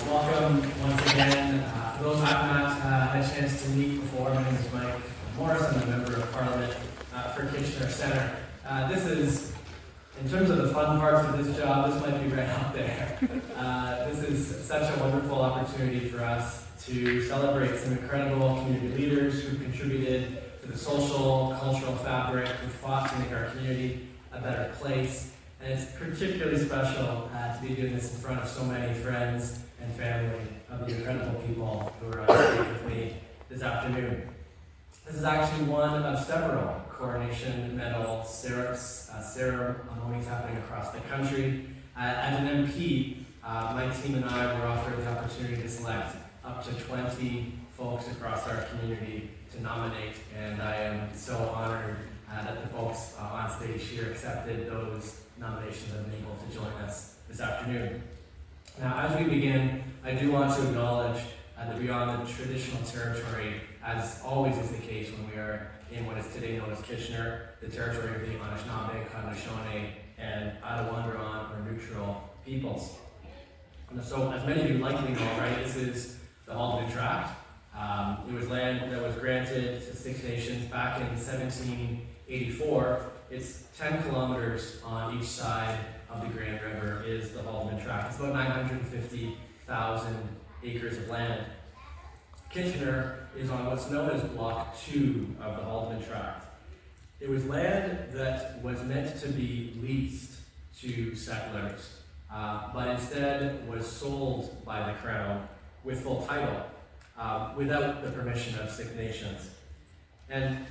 Welcome once again. For those I have not had a chance to meet before, my name is Mike Morrice. I'm a member of Parliament for Kitchener Centre. This is, in terms of the fun parts of this job, this might be right up there. This is such a wonderful opportunity for us to celebrate some incredible community leaders who've contributed to the social, cultural fabric, who fought to make our community a better place. And it's particularly special to be doing this in front of so many friends and family of the incredible people who are on stage with me this afternoon. This is actually one of several Coronation Medal ceremonies happening across the country. As an MP, my team and I were offered the opportunity to select up to 20 folks across our community to nominate, and I am so honored that the folks on stage here accepted those nominations and been able to join us this afternoon. Now, as we begin, I do want to acknowledge that we are on the traditional territory, as always is the case when we are in what is today known as Kitchener, the territory of the Anishinaabe, Haudenosaunee, and Attawandaron, or neutral peoples. And so, as many of you likely know, right, this is the Haldimand Tract. It was land that was granted to Six Nations back in 1784. It's 10 kilometers on each side of the Grand River is the Haldimand Tract. It's about 950,000 acres of land. Kitchener is on what's known as Block 2 of the Haldimand Tract. It was land that was meant to be leased to settlers, but instead was sold by the Crown with full title, without the permission of Six Nations. And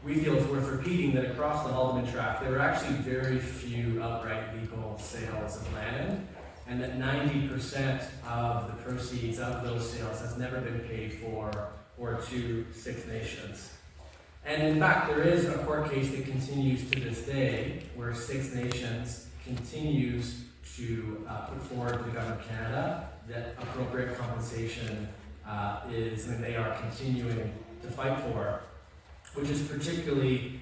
we feel it's worth repeating that across the Haldimand Tract, there were actually very few outright legal sales of land, and that 90% of the proceeds of those sales has never been paid for or to Six Nations. And in fact, there is a court case that continues to this day where Six Nations continues to put forward to the Government of Canada that appropriate compensation is something they are continuing to fight for, which is particularly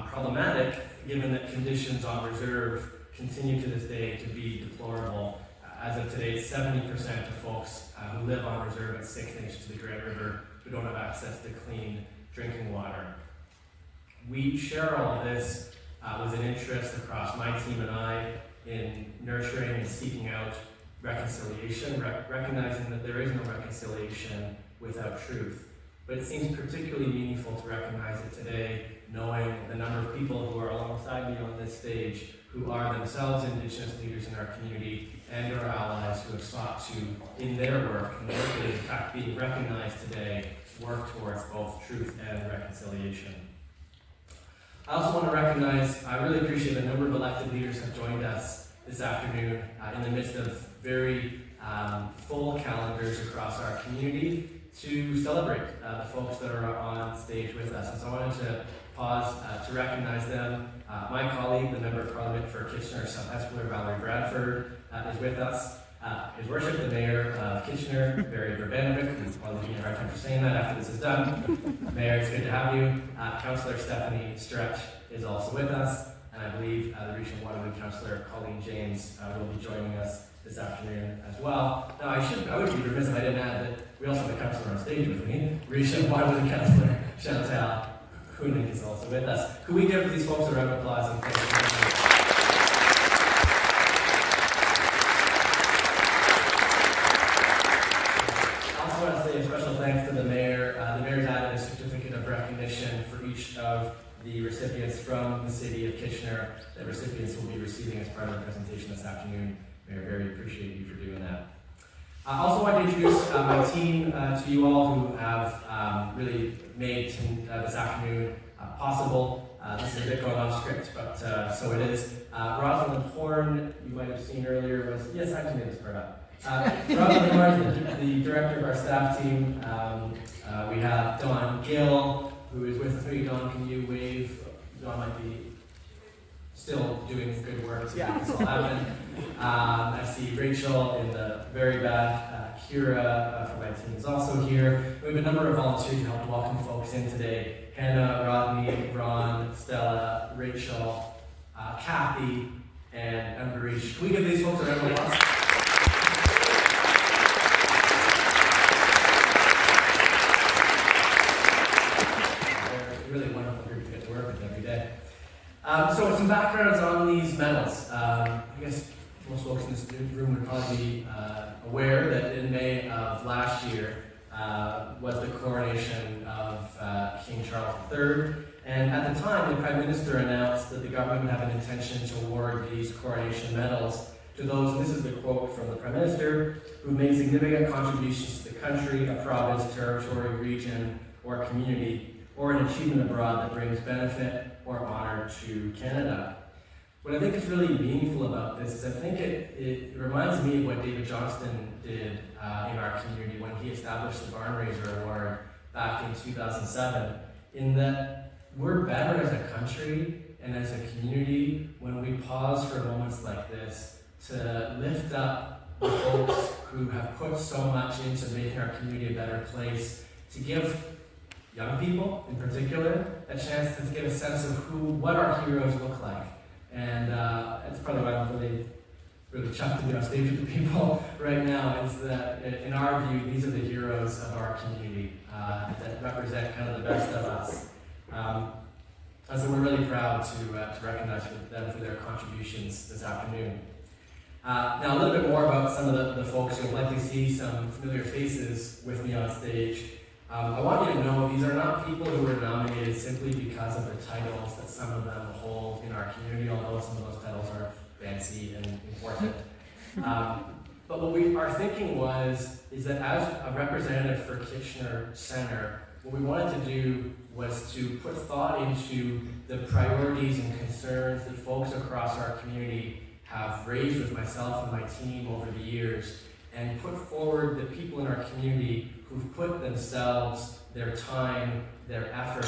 problematic given that conditions on reserve continue to this day to be deplorable. As of today, 70% of folks who live on reserve at Six Nations to the Grand River who don't have access to clean drinking water. We share all of this with an interest across my team and I in nurturing and seeking out reconciliation, recognizing that there is no reconciliation without truth. But it seems particularly meaningful to recognize it today, knowing the number of people who are alongside me on this stage who are themselves Indigenous leaders in our community and our allies who have sought to, in their work, and work that is in fact being recognized today, work towards both truth and reconciliation. I also want to recognize, I really appreciate the number of elected leaders have joined us this afternoon in the midst of very full calendars across our community to celebrate the folks that are on stage with us. And so I wanted to pause to recognize them. My colleague, the Member of Parliament for Kitchener South Hespeler, Valerie Bradford, is with us. His Worship, the Mayor of Kitchener, Barry Verbanovic, who's probably giving me a hard time for saying that after this is done. Mayor, it's good to have you. Councillor Stephanie Stretch is also with us. And I believe the Regional Waterloo Councillor Colleen James will be joining us this afternoon as well. Now, I would be remiss if I didn't add that we also have a councillor on stage with me. Regional Waterloo Councillor Chantal Huinink is also with us. Could we give these folks a round of applause and thank you? I also want to say a special thanks to the Mayor. The Mayor's added a certificate of recognition for each of the recipients from the City of Kitchener that recipients will be receiving as part of the presentation this afternoon. Mayor, very appreciate you for doing that. I also want to introduce my team to you all who have really made this afternoon possible. This is a bit going off script, but so it is. Rosalind Horn, you might have seen earlier, was, yes, I actually made this part up. Rosalind Horn is the director of our staff team. We have Dawn Gill, who is with us. Maybe Dawn, can you wave? Dawn might be still doing good work to make this all happen. I see Rachel in the very back. Kira from my team is also here. We have a number of volunteers who helped welcome folks in today. Hannah, Rodney, Ron, Stella, Rachel, Kathy, and Ambarish. Can we give these folks a round of applause? would probably be aware that in May of last year was the coronation of King Charles III. And at the time, the Prime Minister announced that the government would have an intention to award these coronation medals to those, and this is the quote from the Prime Minister, who made significant contributions to the country, a province, territory, region, or community, or an achievement abroad that brings benefit or honor to Canada. What I think is really meaningful about this is I think it reminds me of what David Johnston did in our community when he established the Barn Raiser Award back in 2007, in that we're better as a country and as a community when we pause for moments like this to lift up the folks who have put so much into making our community a better place, to give young people in particular a chance to get a sense of what our heroes look like. And it's probably why I'm really chuffed to be on stage with the people right now, is that in our view, these are the heroes of our community that represent kind of the best of us. And so we're really proud to recognize them for their contributions this afternoon. Now a little bit more about some of the folks. You'll likely see some familiar faces with me on stage. I want you to know these are not people who were nominated simply because of the titles that some of them hold in our community, although some of those titles are fancy and important. But what our thinking is that as a representative for Kitchener Centre, what we wanted to do was to put thought into the priorities and concerns that folks across our community have raised with myself and my team over the years, and put forward the people in our community who've put themselves, their time, their effort,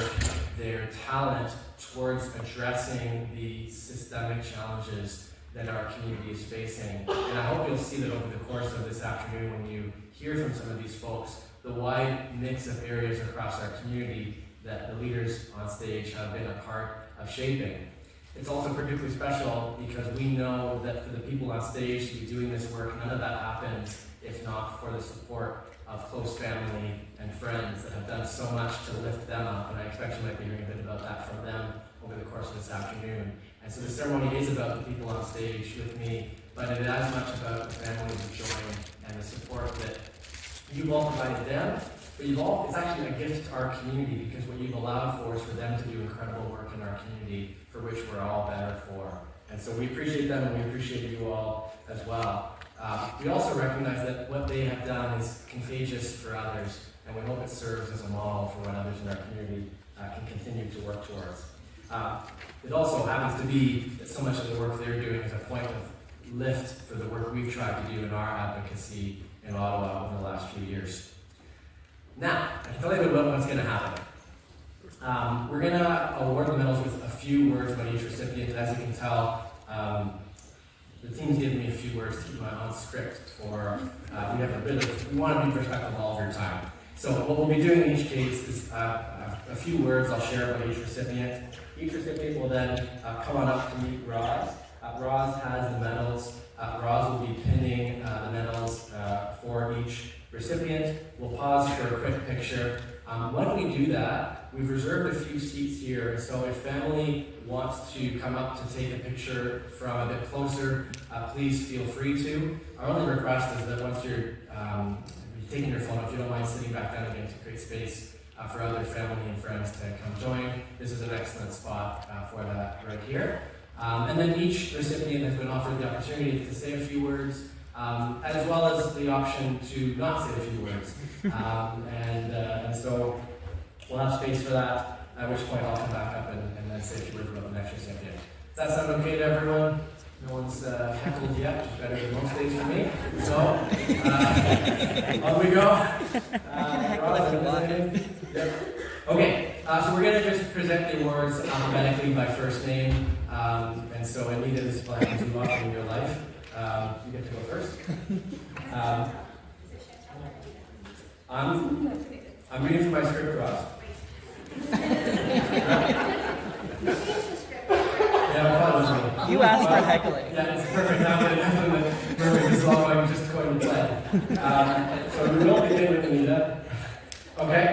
their talent towards addressing the systemic challenges that our community is facing. And I hope you'll see that over the course of this afternoon when you hear from some of these folks, the wide mix of areas across our community that the leaders on stage have been a part of shaping. It's also particularly special because we know that for the people on stage to be doing this work, none of that happens if not for the support of close family and friends that have done so much to lift them up. And I expect you might be hearing a bit about that from them over the course of this afternoon. And so the ceremony is about the people on stage with me, but it is as much about the families who join and the support that you've all provided them, but it's actually a gift to our community, because what you've allowed for is for them to do incredible work in our community for which we're all better for. And so we appreciate them, and we appreciate you all as well. We also recognize that what they have done is contagious for others, and we hope it serves as a model for what others in our community can continue to work towards. It also happens to be that so much of the work they're doing is a point of lift for the work we've tried to do in our advocacy in Ottawa over the last few years. Now, I can tell you a bit about what's going to happen. We're going to award the medals with a few words about each recipient. As you can tell, the team's given me a few words to keep my own script for, we want to be respectful of all of your time. So what we'll be doing in each case is a few words I'll share about each recipient. Each recipient will then come on up to meet Roz. Roz has the medals. Roz will be pinning the medals for each recipient. We'll pause for a quick picture. When we do that, we've reserved a few seats here, so if family wants to come up to take a picture from a bit closer, please feel free to. Our only request is that once you're taking your phone, if you don't mind sitting back down again to create space for other family and friends to come join. This is an excellent spot for that right here. And then each recipient has been offered the opportunity to say a few words, as well as the option to not say a few words. And so we'll have space for that, at which point I'll come back up and then say a few words about the next recipient. Does that sound okay to everyone? No one's heckled yet, which is better than most days for me. So, on we go. Yep. Okay, so we're going to just present the awards alphabetically by first name. And so Anita, this is what happens too often in your life. You get to go first. I'm reading from my script, Ross. Yeah, you asked for heckling. Yeah, it's perfect. Perfect. This is all I'm just going to play. So we will begin with Anita. Okay.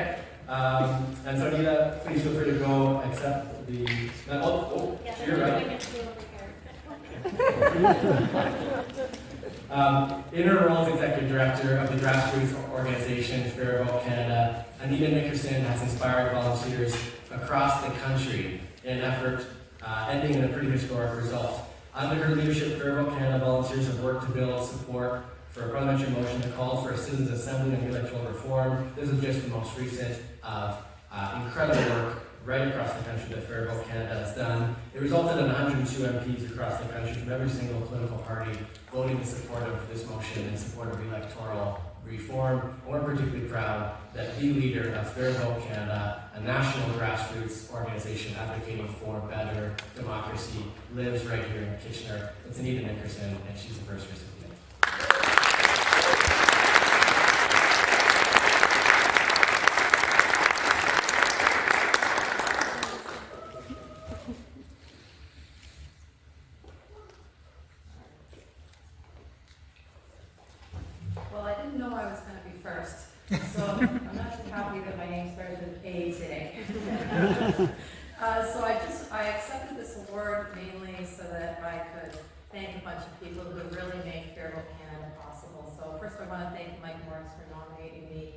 And so Anita, please feel free to go accept the medal. Oh, yeah, you're right. In her role as Executive Director of the grassroots organization Farwell Canada, Anita Nickerson has inspired volunteers across the country in an effort ending in a pretty historic result. Under her leadership, Farwell Canada volunteers have worked to build support for a parliamentary motion that called for a citizens' assembly on electoral reform. This is just the most recent of incredible work right across the country that Farwell Canada has done. It resulted in 102 MPs across the country from every single political party voting in support of this motion in support of electoral reform. And we're particularly proud that the leader of Farwell Canada, a national grassroots organization advocating for better democracy, lives right here in Kitchener. It's Anita Nickerson, and she's the first recipient. Well, I didn't know I was going to be first, so I'm not too happy that my name started with A today. I accepted this award mainly so that I could thank a bunch of people who really made Farwell Canada possible. So first I want to thank Mike Morrice for nominating me.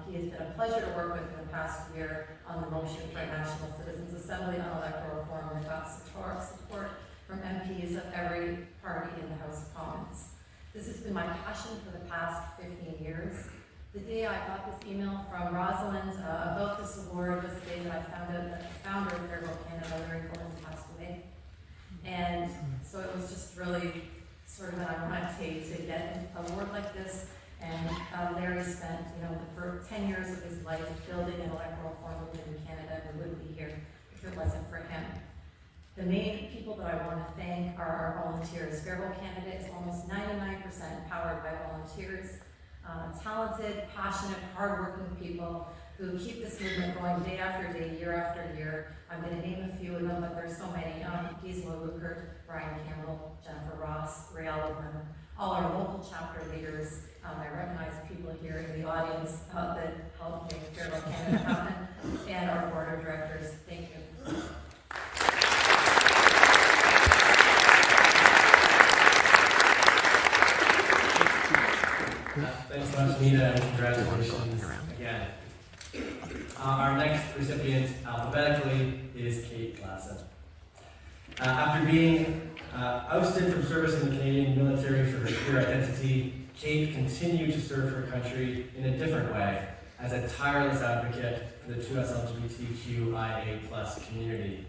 He has been a pleasure to work with in the past year on the motion for a National Citizens Assembly on electoral reform. We got support from MPs of every party in the House of Commons. This has been my passion for the past 15 years. The day I got this email from Rosalind about this award was the day that I found out that the founder of Farwell Canada, Larry Collins, passed away. And so it was just really sort of an ironic to get an award like this. And Larry spent, the first 10 years of his life building an electoral reform within Canada, and we wouldn't be here if it wasn't for him. The main people that I want to thank are our volunteers. Farwell Canada is almost 99% powered by volunteers, talented, passionate, hardworking people who keep this movement going day after day, year after year. I'm going to name a few of them, but there's so many. Gisela Lukert, Brian Campbell, Jennifer Ross, Ray Loffelmann, all our local chapter leaders. I recognize people here in the audience that helped make Farwell Canada happen, and our board of directors. Thank you. Thanks so much, Anita, and congratulations again. Our next recipient, alphabetically, is Cait Glasson. After being ousted from service in the Canadian military for her queer identity, Cait continued to serve her country in a different way as a tireless advocate for the 2S LGBTQIA+ community.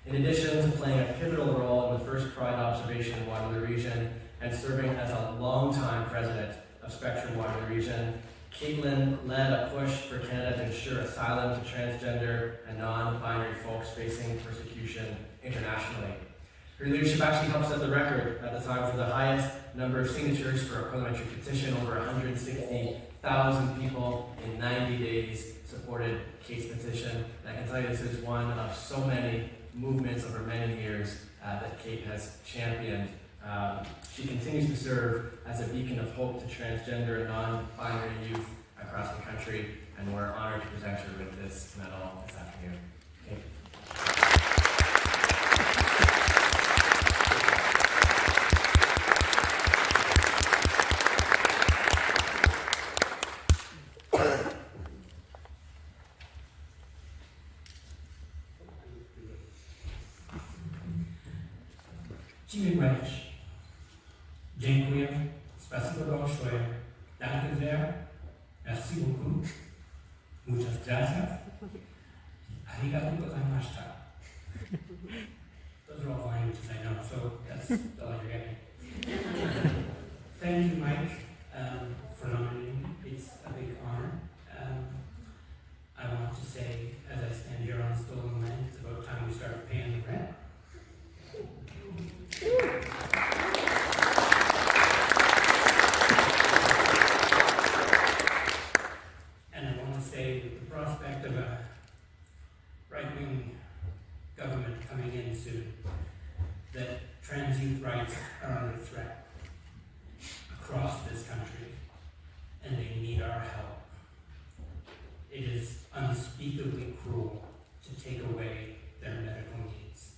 In addition to playing a pivotal role in the first Pride observation in Waterloo region and serving as a longtime president of Spectrum Waterloo region, Caitlin led a push for Canada to ensure asylum to transgender and non-binary folks facing persecution internationally. Her leadership actually helped set the record at the time for the highest number of signatures for a parliamentary petition. Over 160,000 people in 90 days supported Cait's petition. And I can tell you this is one of so many movements over many years that Cait has championed. She continues to serve as a beacon of hope to transgender and non-binary youth across the country, and we're honored to present her with this medal this afternoon. Cait. Dziękuję. Spasibo большое. Danke sehr. Merci beaucoup. Muchas gracias. Arigato gozaimashita. Those are all languages I know, so that's all you're getting. Thank you, Mike, for nominating me. It's a big honor. I want to say, as I stand here on stolen land, it's about time we start paying the rent. And I want to say that the prospect of a right-wing government coming in soon, that trans youth rights are under threat across this country, and they need our help. It is unspeakably cruel to take away their medical needs.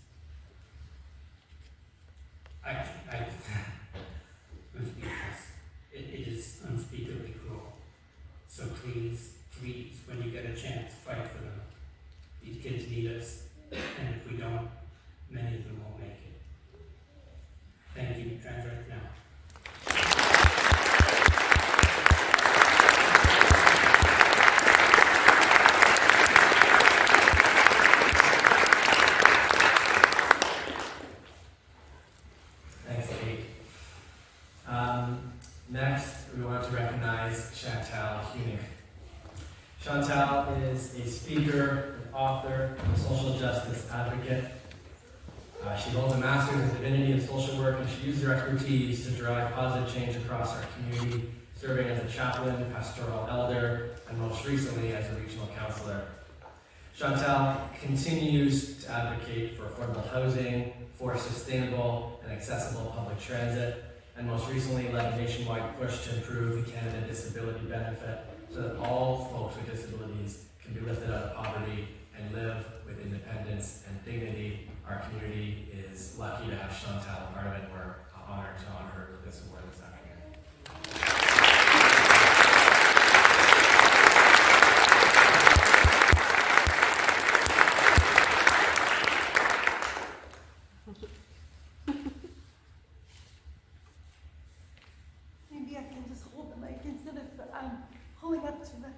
I'm speechless. please, please, when you get a chance, fight for them. These kids need us, and if we don't, many of them won't make it. Thank you, Trans Rights Now. Thanks, Cait. Next, we want to recognize Chantal Huinink. Chantal is a speaker, an author, a social justice advocate. She holds a master's in divinity and social work, and she uses her expertise to drive positive change across our community, serving as a chaplain, pastoral elder, and most recently as a regional counselor. Chantal continues to advocate for affordable housing, for sustainable and accessible public transit, and most recently led a nationwide push to improve the Canada Disability Benefit so that all folks with disabilities can be lifted out of poverty and live with independence and dignity. Our community is lucky to have Chantal a part of it. We're honored to honor her with this award this afternoon. Maybe I can just hold the mic instead of pulling up to the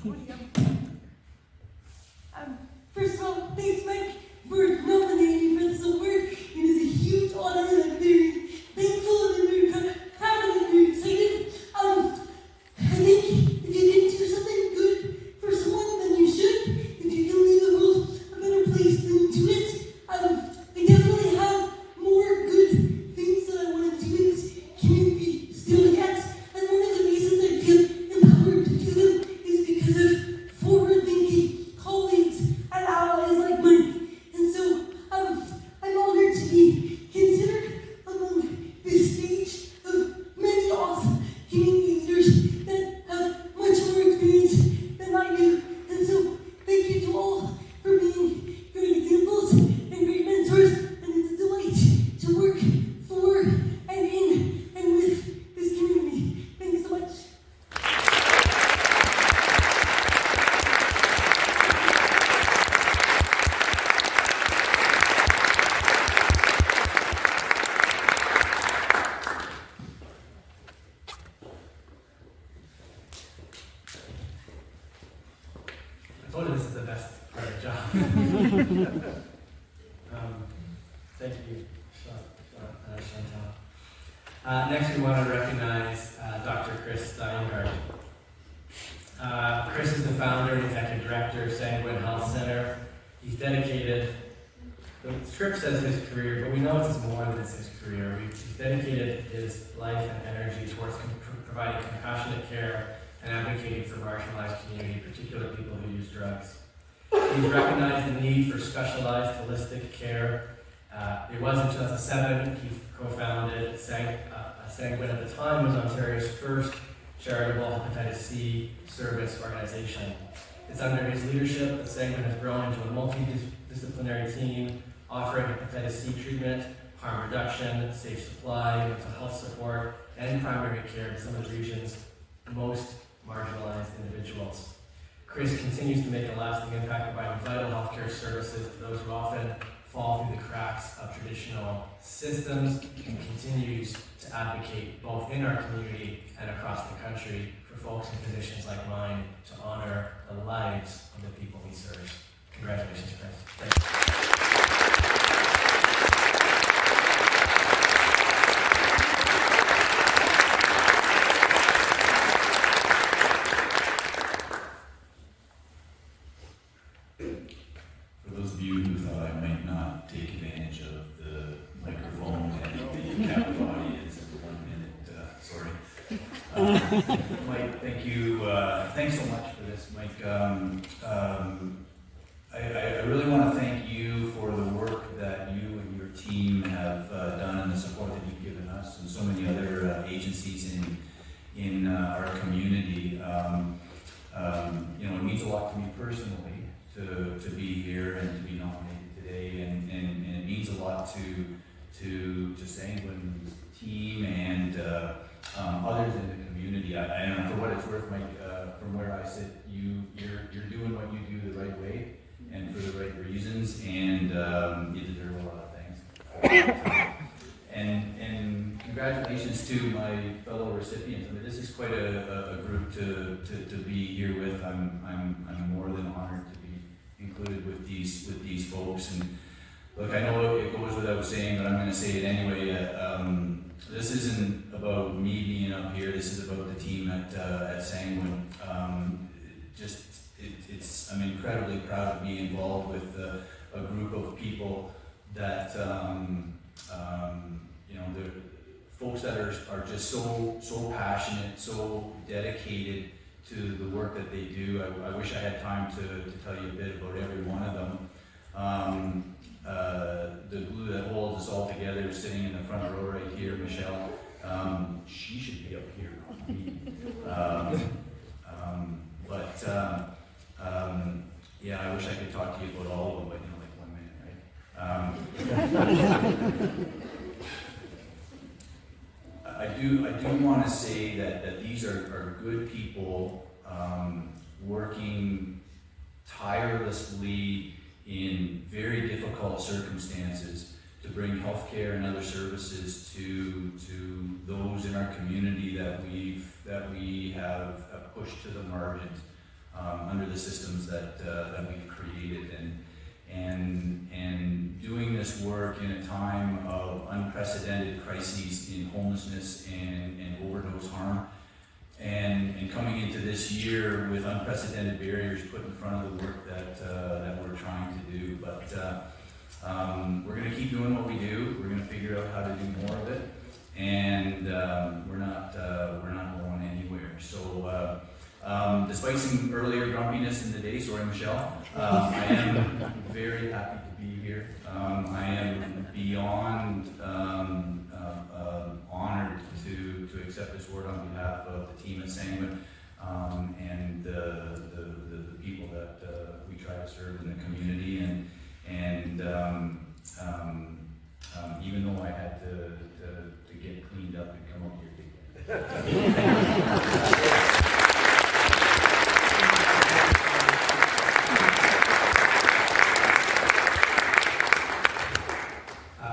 podium. First of all, thanks, Mike, for nominating me for this award. It is a huge honor, and I'm very thankful and very proud and very excited. I think if you can do something good for someone, then you should. If you can leave the world a better place, then do it. I definitely have more good things that I want to do in this community still yet. And one of the reasons I feel empowered to do them is because of forward-thinking colleagues and allies like mine. And so I'm honored to be considered among this stage of many awesome community leaders that have much more experience than I do. And so thank you to all for being great examples and great mentors. And it's a delight to work for and in and with this community. Thanks so much. I told you this is the best part of the job. Thank you, Chantal. Next, we want to recognize Dr. Chris Steingart. Chris is the founder and executive director of Myeengun Health Center. He's dedicated, the script says his career, but we know it's more than his career. He's dedicated his life and energy towards providing compassionate care and advocating for marginalized community, particularly people who use drugs. He's recognized the need for specialized holistic care. It was in 2007 he co-founded Myeengun, at the time was Ontario's first charitable hepatitis C service organization. It's under his leadership that Myeengun has grown into a multidisciplinary team offering hepatitis C treatment, harm reduction, safe supply, mental health support, and primary care to some of the region's most marginalized individuals. Chris continues to make a lasting impact by providing vital healthcare services to those who often fall through the cracks of traditional systems, and continues to advocate both in our community and across the country for folks in positions like mine to honor the lives of the people he serves. Congratulations, Chris. Thank you. For those of you who thought I might not take advantage of the microphone and the captive audience in the 1 minute, sorry. Mike, thank you. Thanks so much for this, Mike. I really want to thank you for the work that you and your team have done and the support that you've given us and so many other agencies in our community. It means a lot to me personally to be here and to be nominated today, and it means a lot to Myeengun's team and others in the community. I don't know, for what it's worth, Mike, from where I sit, you're doing what you do the right way and for the right reasons, and you deserve a lot of things. And congratulations to my fellow recipients. I mean, this is quite a group to be here with. I'm more than honored to be included with these folks. And look, I know it goes without saying, but I'm going to say it anyway. This isn't about me being up here. This is about the team at Sanguine. I'm incredibly proud to be involved with a group of people that the folks that are just so passionate, so dedicated to the work that they do. I wish I had time to tell you a bit about every one of them. The glue that holds us all together is sitting in the front row right here, Michelle. She should be up here, not me. Yeah, I wish I could talk to you about all of them, but like 1 minute, right? I do want to say that these are good people working tirelessly in very difficult circumstances to bring healthcare and other services to those in our community that we have pushed to the margins under the systems that we've created, and doing this work in a time of unprecedented crises in homelessness and overdose harm, and coming into this year with unprecedented barriers put in front of the work that we're trying to do. But we're going to keep doing what we do. We're going to figure out how to do more of it, and we're not going anywhere. So despite some earlier grumpiness in the day, sorry Michelle, I am very happy to be here. I am beyond honored to accept this award on behalf of the team at Sanguine and the people that we try to serve in the community, and even though I had to get cleaned up and come up here today.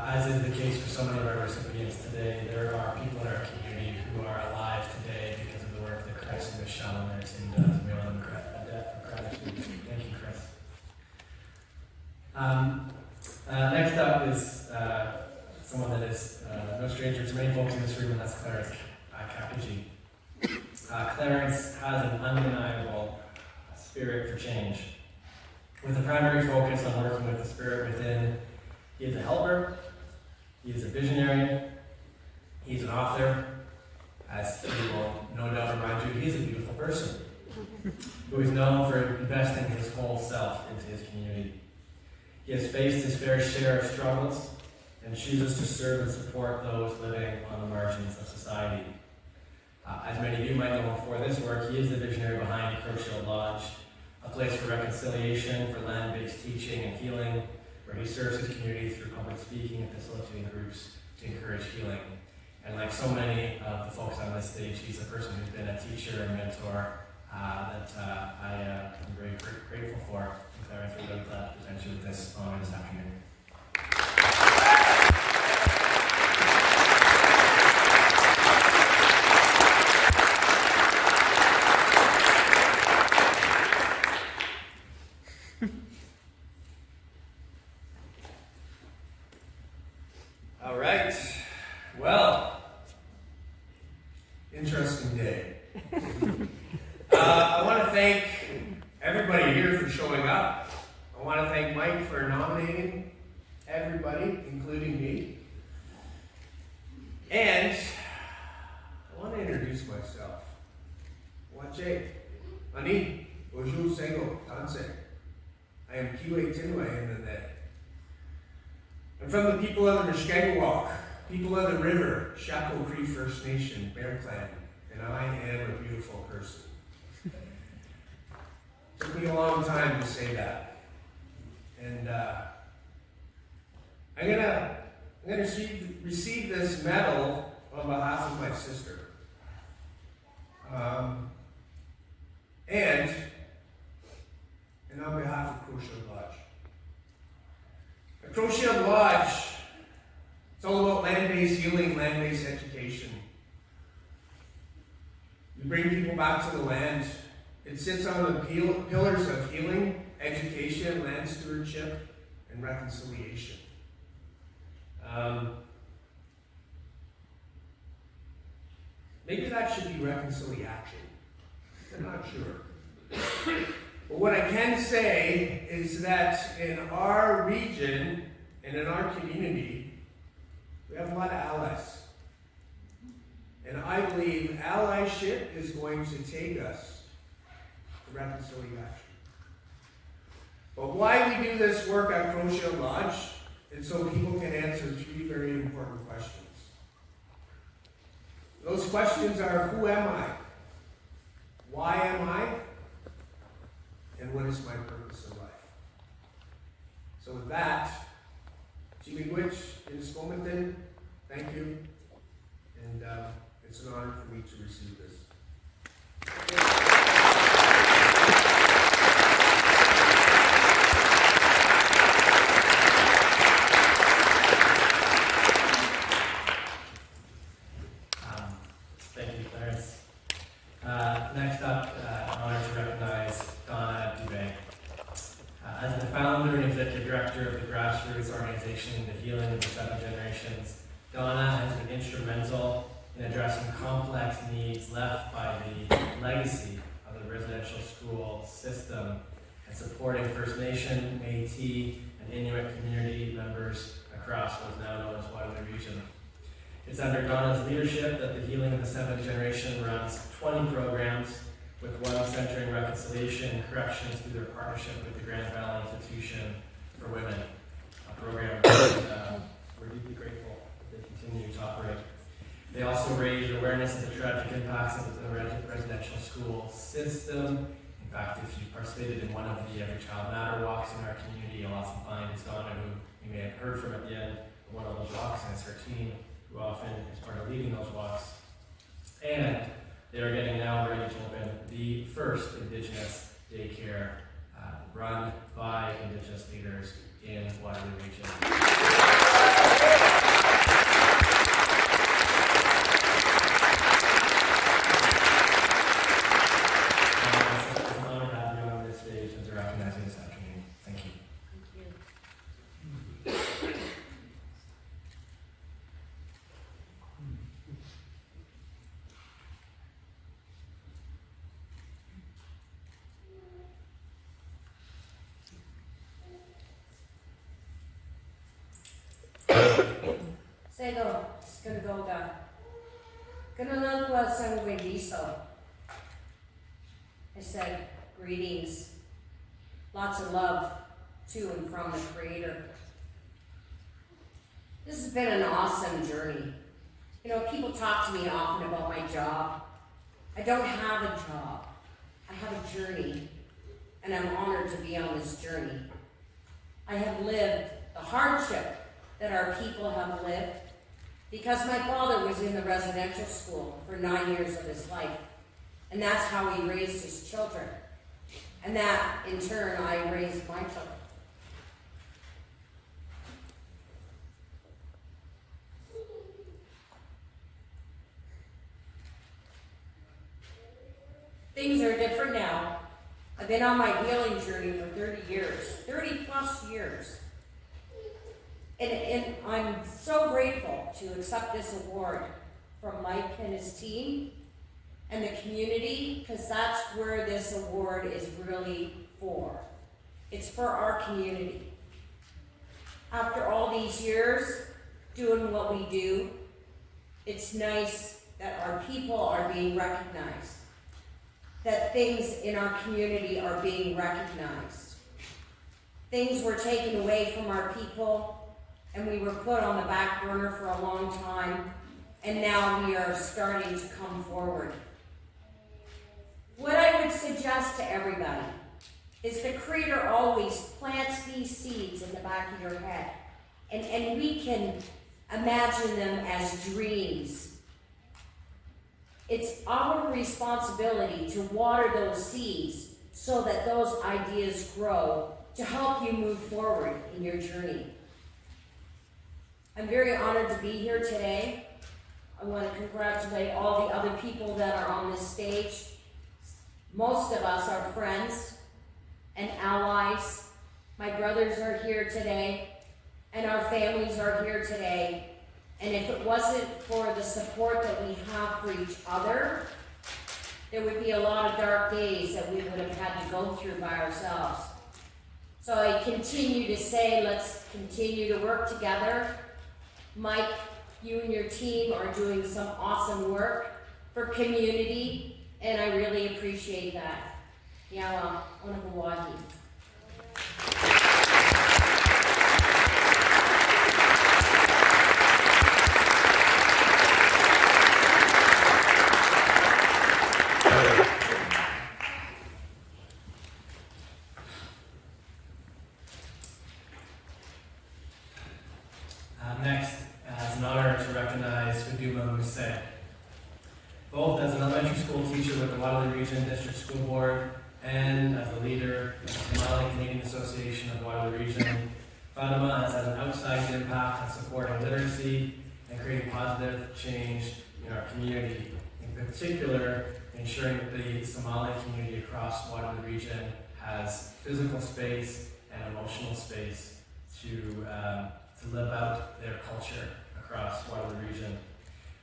As is the case for so many of our recipients today, there are people in our community who are alive today because of the work that Chris and Michelle and their team does. We owe them a debt of gratitude. Thank you, Chris. Next up is someone that is no stranger to many folks in this room, and that's Clarence Cachagee. Clarence has an undeniable spirit for change. With a primary focus on working with the spirit within, he is a helper, he is a visionary, he's an author. As he will no doubt remind you, he's a beautiful person who is known for investing his whole self into his community. He has faced his fair share of struggles and chooses to serve and support those living on the margins of society. As many of you might know before this work, he is the visionary behind Crowshield Lodge, a place for reconciliation, for land-based teaching and healing, where he serves his community through public speaking and facilitating groups to encourage healing. And like so many of the folks on this stage, he's a person who's been a teacher and mentor that I am very grateful for. And Clarence, we're really glad to present you with this honor this afternoon. All right. Well, interesting day. I want to thank everybody here for showing up. I want to thank Mike for nominating everybody, including me. And I want to introduce myself. Wache, Ani, Oju Sengo, Tanse. I am Kiwe Tinway in the day. I'm from the people of the Muskegawak, people of the river, Chaco Cree First Nation, Bear Clan, and I am a beautiful person. Took me a long time to say that. And I'm gonna receive this medal on behalf of my sister. We bring people back to the land. It sits on the pillars of healing, education, land stewardship, and reconciliation. Maybe that should be reconciliation. I'm not sure. But what I can say is that in our region and in our community, we have a lot of allies. And I believe allyship is going to take us to reconciliation. But why we do this work at Crochet Lodge is so people can answer 3 very important questions. Those questions are, who am I? Why am I? And what is my purpose in life? So with that, Miigwech, Inisquamitan, thank you. And it's an honor for me to receive this. Thank you, Clarence. Next up, an honor to recognize Donna Dubie. As the founder and executive director of the grassroots organization, The Healing of the 7 Generations, Donna has been instrumental in addressing complex needs left by the legacy of the residential school system and supporting First Nation, Métis, and Inuit community members across what is now known as Woolery region. It's under Donna's leadership that the Healing of the 7th Generation runs 20 programs, with one centering reconciliation and corrections through their partnership with the Grand Valley Institution for Women, a program that we're deeply grateful that they continue to operate. They also raise awareness of the tragic impacts of the residential school system. In fact, if you've participated in one of the Every Child Matter walks in our community, you'll often find it's Donna, who you may have heard from at the end of one of those walks, and it's her team who often is part of leading those walks. And they are getting now ready to open the first Indigenous daycare run by Indigenous leaders in Woolery region. It's an honor to have you on this stage and to recognize you this afternoon. Thank you. Sego, Skanagoga, Gananangwa Sangwendiso. I said, greetings, lots of love to and from the Creator. This has been an awesome journey. You know, people talk to me often about my job. I don't have a job. I have a journey, and I'm honored to be on this journey. I have lived the hardship that our people have lived because my father was in the residential school for 9 years of his life, and that's how he raised his children. And that, in turn, I raised my children. Things are different now. I've been on my healing journey for 30 years, 30 plus years. And I'm so grateful to accept this award from Mike and his team and the community, because that's where this award is really for. It's for our community. After all these years doing what we do, it's nice that our people are being recognized, that things in our community are being recognized. Things were taken away from our people, and we were put on the back burner for a long time, and now we are starting to come forward. What I would suggest to everybody is the Creator always plants these seeds in the back of your head, and we can imagine them as dreams. It's our responsibility to water those seeds so that those ideas grow to help you move forward in your journey. I'm very honored to be here today. I want to congratulate all the other people that are on this stage. Most of us are friends and allies. My brothers are here today, and our families are here today. And if it wasn't for the support that we have for each other, there would be a lot of dark days that we would have had to go through by ourselves. So I continue to say, let's continue to work together. Mike, you and your team are doing some awesome work for community, and I really appreciate that. Yawa, Onabawahi. Next, it's an honor to recognize Faduma Musse, both as an elementary school teacher with the Waterloo Region District School Board and as a leader of the Somali Canadian Association of Waterloo Region. Faduma has had an outsized impact on supporting literacy and creating positive change in our community, in particular ensuring that the Somali community across Waterloo Region has physical space and emotional space to live out their culture across Waterloo Region.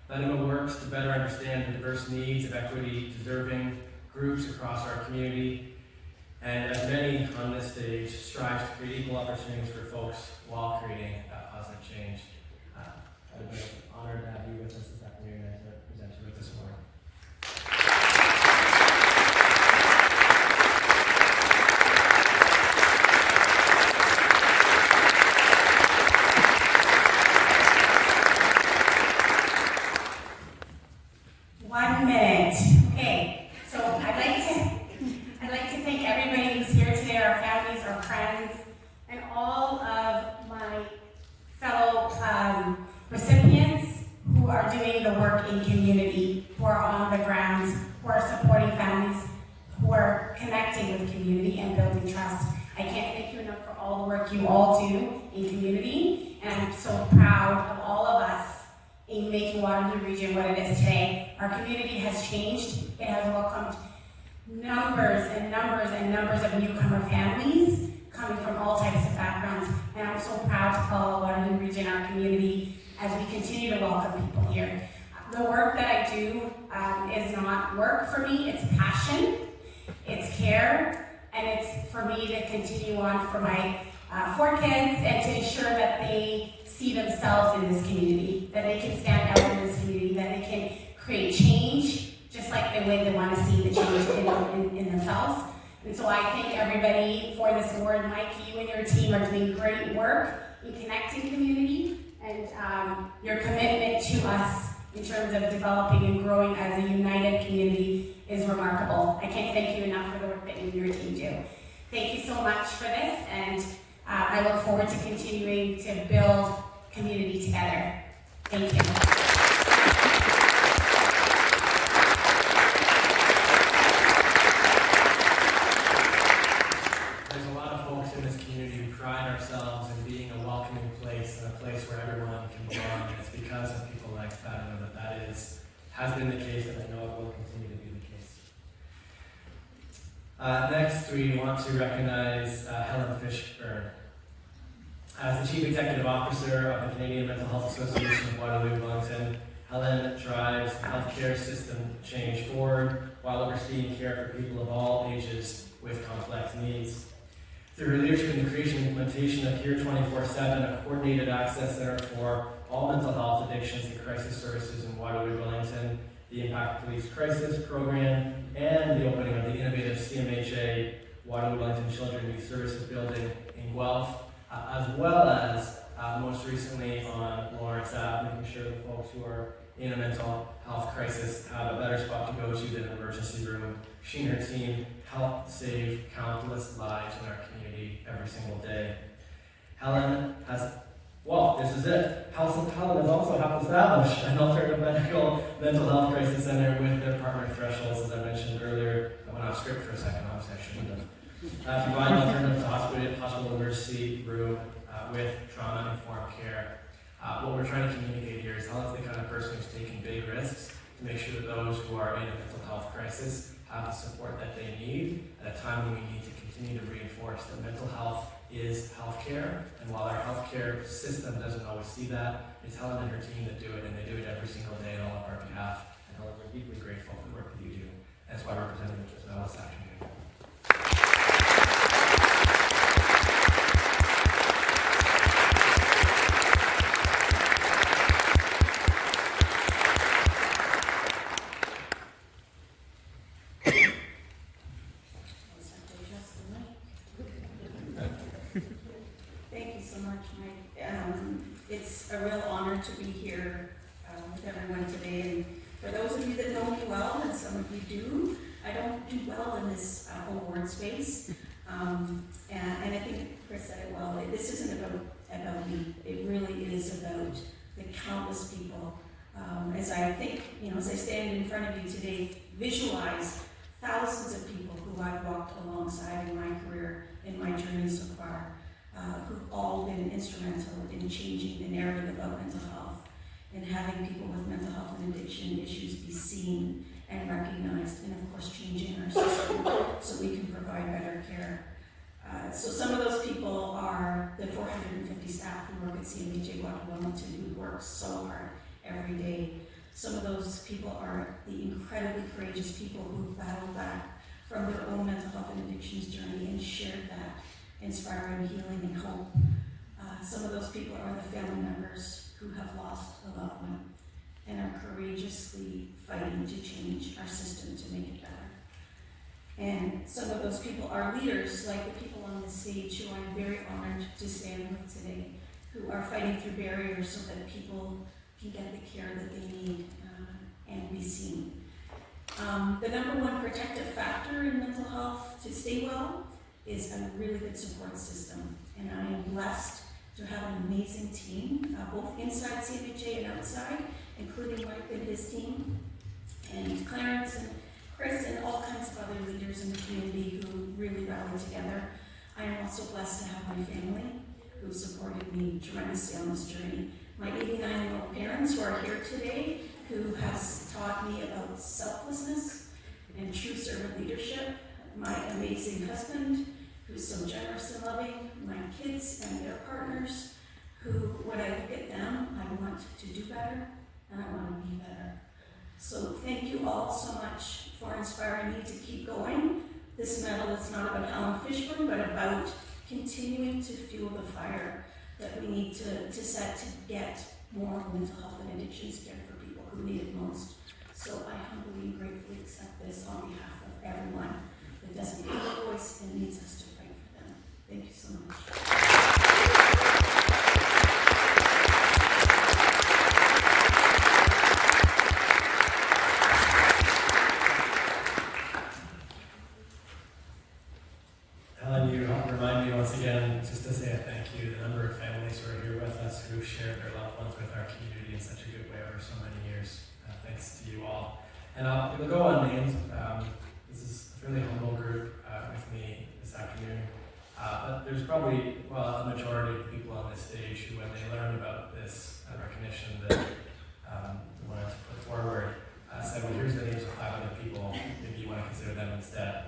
Faduma works to better understand the diverse needs of equity-deserving groups across our community, and as many on this stage, strives to create equal opportunities for folks while creating that positive change. I'm honored to have you with us this afternoon and to present you with this award. In community, who are on the grounds, who are supporting families, who are connecting with community and building trust. I can't thank you enough for all the work you all do in community, and I'm so proud of all of us in making Waterloo Region what it is today. Our community has changed. It has welcomed numbers and numbers and numbers of newcomer families coming from all types of backgrounds, and I'm so proud to call Waterloo Region our community as we continue to welcome people here. The work that I do is not work for me, it's passion, it's care, and it's for me to continue on for my 4 kids and to ensure that they see themselves in this community, that they can stand out in this community, that they can create change, just like the way they want to see the change in themselves. And so I thank everybody for this award. Mike, you and your team are doing great work in connecting community, and your commitment to us in terms of developing and growing as a united community is remarkable. I can't thank you enough for the work that you and your team do. Thank you so much for this, and I look forward to continuing to build community together. Thank you. There's a lot of folks in this community who pride ourselves in being a welcoming place and a place where everyone can belong, and it's because of people like Faduma that has been the case, and I know it will continue to be the case. Next, we want to recognize Helen Fishburn. As the Chief Executive Officer of the Canadian Mental Health Association of Waterloo, Wellington, Helen drives healthcare system change forward while overseeing care for people of all ages with complex needs. Through her leadership in the creation and implementation of Here 24/7, a coordinated access center for all mental health addictions and crisis services in Waterloo, Wellington, the Impact Police Crisis Program, and the opening of the innovative CMHA Waterloo Wellington Children Youth Services Building in Guelph, as well as most recently on Lawrence Ave, making sure that folks who are in a mental health crisis have a better spot to go to than an emergency room. She and her team help save countless lives in our community every single day. Helen has, well, this is it. Helen has also helped establish an alternative medical mental health crisis center with their partner Thresholds, as I mentioned earlier. I went off script for a second, obviously I shouldn't have. To provide an alternative to hospital emergency room with trauma-informed care. What we're trying to communicate here is Helen's the kind of person who's taking big risks to make sure that those who are in a mental health crisis have the support that they need at a time when we need to continue to reinforce that mental health is healthcare. And while our healthcare system doesn't always see that, it's Helen and her team that do it, and they do it every single day on all of our behalf. And Helen, we're deeply grateful for the work that you do. That's why we're presenting this afternoon. Thank you so much, Mike. It's a real honor to be here with everyone today. And for those of you that know me well, and some of you do, I don't do well in this award space. And I think Chris said it well. This isn't about me. It really is about the countless people. As I think, as I stand in front of you today, visualize thousands of people who I've walked alongside in my career, in my journey so far, who've all been instrumental in changing the narrative about mental health and having people with mental health and addiction issues be seen and recognized, and of course changing our system so we can provide better care. So some of those people are the 450 staff who work at CIGI who work so hard every day. Some of those people are the incredibly courageous people who battled back from their own mental health and addictions journey and shared that inspiring healing and hope. Some of those people are the family members who have lost a loved one and are courageously fighting to change our system to make it better. And some of those people are leaders, like the people on the stage who I'm very honored to stand with today, who are fighting through barriers so that people can get the care that they need and be seen. The number one protective factor in mental health to stay well is a really good support system. And I am blessed to have an amazing team, both inside CIGI and outside, including Mike and his team, and Clarence and Chris and all kinds of other leaders in the community who really rally together. I am also blessed to have my family who supported me tremendously on this journey. My 89-year-old parents who are here today, who has taught me about selflessness and true servant leadership. My amazing husband, who's so generous and loving. My kids and their partners, who, when I look at them, I want to do better and I want to be better. So thank you all so much for inspiring me to keep going. This medal is not about Helen Fishburn, but about continuing to fuel the fire that we need to set to get more mental health and addictions care for people who need it most. So I humbly and gratefully accept this on behalf of everyone that doesn't have a voice and needs us to fight for them. Thank you so much. Helen, you remind me once again just to say a thank you to the number of families who are here with us who shared their loved ones with our community in such a good way over so many years. Thanks to you all. And it'll go unnamed. This is a fairly humble group with me this afternoon. But there's probably, a majority of people on this stage who, when they learned about this recognition that we wanted to put forward, said, well, here's the names of 5 other people, maybe you want to consider them instead.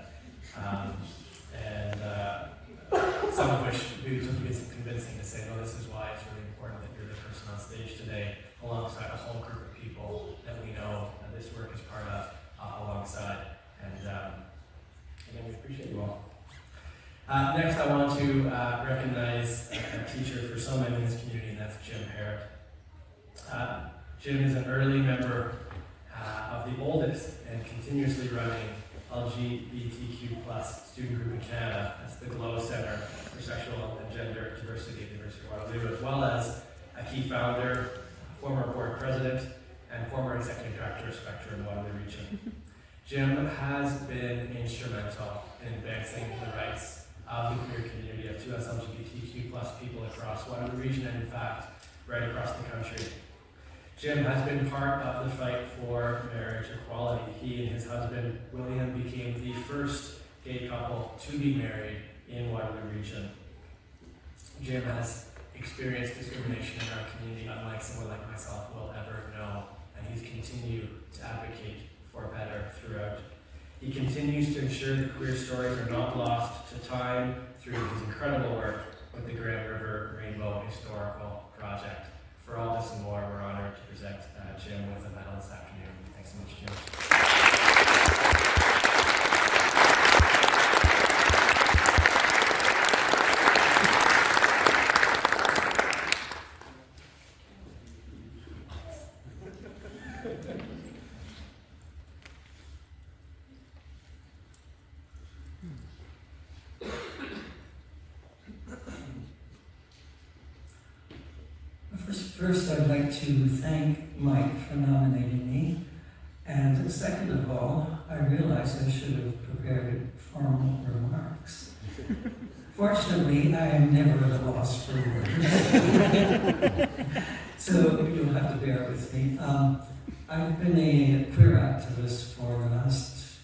Some of which maybe took me some convincing to say, no, this is why it's really important that you're the person on stage today, alongside a whole group of people that we know that this work is part of, alongside. And again, we appreciate you all. Next, I want to recognize a teacher for so many in this community, and that's Jim Parrott. Jim is an early member of the oldest and continuously running LGBTQ+ student group in Canada. That's the GLOW Center for Sexual and Gender Diversity at the University of Waterloo, as well as a key founder, former board president, and former executive director of Spectrum Waterloo Region. Jim has been instrumental in advancing the rights of the queer community of 2 LGBTQ+ people across Waterloo Region, and in fact, right across the country. Jim has been part of the fight for marriage equality. He and his husband, William, became the first gay couple to be married in Waterloo Region. Jim has experienced discrimination in our community unlike someone like myself will ever know, and he's continued to advocate for better throughout. He continues to ensure that queer stories are not lost to time through his incredible work with the Grand River Rainbow Historical Project. For all this and more, we're honored to present Jim with a medal this afternoon. Thanks so much, Jim. First, I'd like to thank Mike for nominating me. And second of all, I realized I should have prepared formal remarks. Fortunately, I am never at a loss for words. So you'll have to bear with me. I've been a queer activist for the last